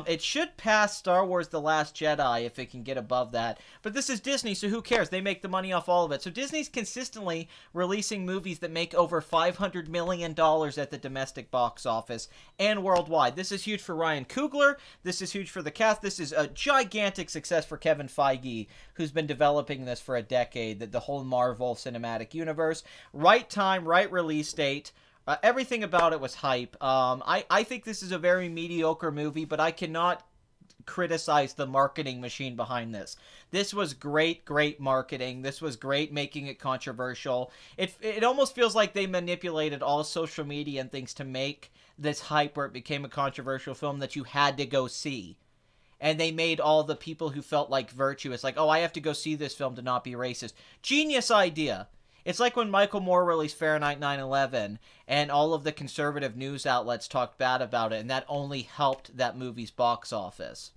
Speaker 1: It should pass Star Wars The Last Jedi if it can get above that. But this is Disney, so who cares? They make the money off all of it. So Disney's consistently releasing movies that make over $500 million at the domestic box office and worldwide. This is huge for Ryan Coogler. This is huge for the cast. This is a gigantic success for Kevin Feige, who's been developing this for a decade, the whole Marvel Cinematic Universe. Right time, right release date. Everything about it was hype. I think this is a very mediocre movie, but I cannot criticize the marketing machine behind this. This was great marketing. This was great making it controversial. It almost feels like they manipulated all social media and things to make this hype where it became a controversial film that you had to go see. And they made all the people who felt like virtuous, like, oh, I have to go see this film to not be racist. Genius idea. It's like when Michael Moore released Fahrenheit 9/11, and all of the conservative news outlets talked bad about it, and that only helped that movie's box office.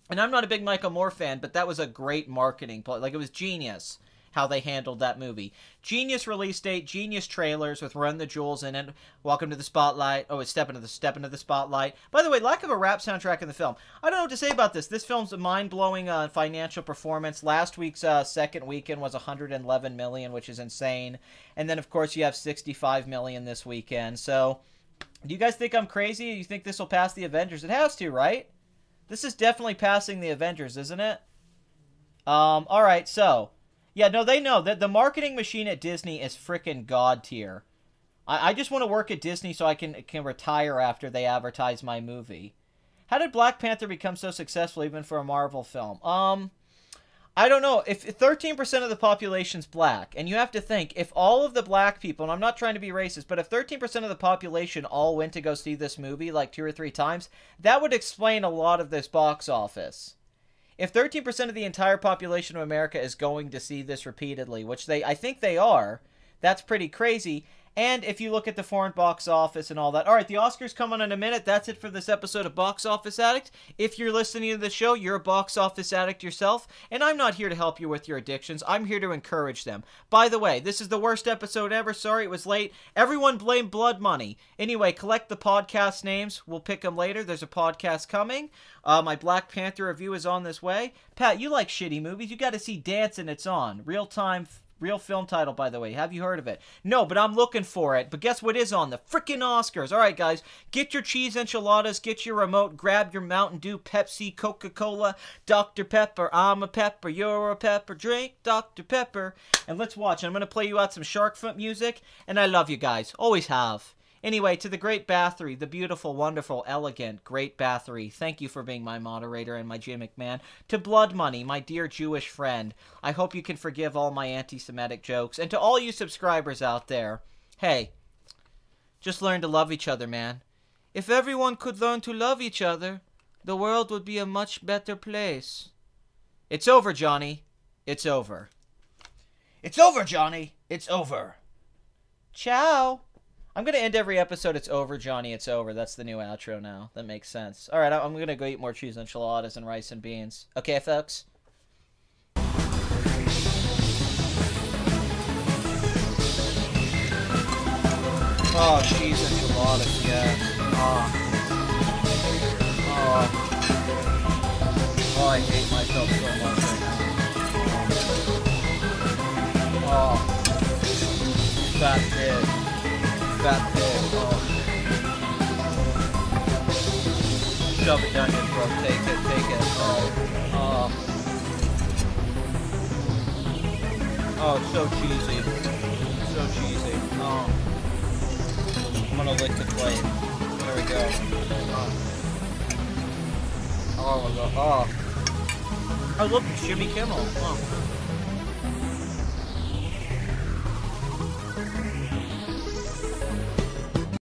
Speaker 1: And I'm not a big Michael Moore fan, but that was a great marketing play. Like, it was genius how they handled that movie. Genius release date, genius trailers with Run the Jewels in it. Welcome to the Spotlight. Oh, it's Step into the Spotlight. By the way, lack of a rap soundtrack in the film. I don't know what to say about this. This film's a mind-blowing financial performance. Last week's second weekend was $111 million, which is insane. And then, of course, you have $65 million this weekend. So, do you guys think I'm crazy? You think this will pass the Avengers? It has to, right? This is definitely passing the Avengers, isn't it? All right, so... Yeah, no, they know that the marketing machine at Disney is frickin' god tier. I just want to work at Disney so I can retire after they advertise my movie. How did Black Panther become so successful even for a Marvel film? I don't know. If 13% of the population's black, and you have to think, if all of the black people, and I'm not trying to be racist, but if 13% of the population all went to go see this movie like 2 or 3 times, that would explain a lot of this box office. If 13% of the entire population of America is going to see this repeatedly, which I think they are, that's pretty crazy. And if you look at the foreign box office and all that. All right, the Oscars come on in a minute. That's it for this episode of Box Office Addict. If you're listening to the show, you're a box office addict yourself, and I'm not here to help you with your addictions. I'm here to encourage them. By the way, this is the worst episode ever. Sorry it was late. Everyone blame Blood Money. Anyway, collect the podcast names. We'll pick them later. There's a podcast coming. My Black Panther review is on this way. Pat, you like shitty movies. You got to see Dancing. It's on. Real film title, by the way. Have you heard of it? No, but I'm looking for it. But guess what is on? The freaking Oscars. All right, guys. Get your cheese enchiladas. Get your remote. Grab your Mountain Dew, Pepsi, Coca-Cola, Dr. Pepper. I'm a pepper. You're a pepper. Drink Dr. Pepper. And let's watch. I'm going to play you out some Sharkfoot music. And I love you guys. Always have. Anyway, to the great Bathory, the beautiful, wonderful, elegant, great Bathory, thank you for being my moderator and my Jim McMahon. To Blood Money, my dear Jewish friend, I hope you can forgive all my anti-Semitic jokes. And to all you subscribers out there, hey, just learn to love each other, man. If everyone could learn to love each other, the world would be a much better place. It's over, Johnny. It's over. It's over, Johnny. It's over. Ciao. I'm going to end every episode, it's over, Johnny, it's over. That's the new outro now. That makes sense. All right, I'm going to go eat more cheese enchiladas and rice and beans. Okay, folks? Oh, cheese enchiladas, yes. Oh. Oh. Oh, I hate myself so much right now. Oh. Fat pig. Fat pig. Oh. Shove it down your throat. Take it. Take it. Oh. Oh. Oh, it's so cheesy. So cheesy. Oh. I'm gonna lick the plate. There we go. Oh. Oh my god. Oh. Oh, look, it's Jimmy Kimmel. Oh.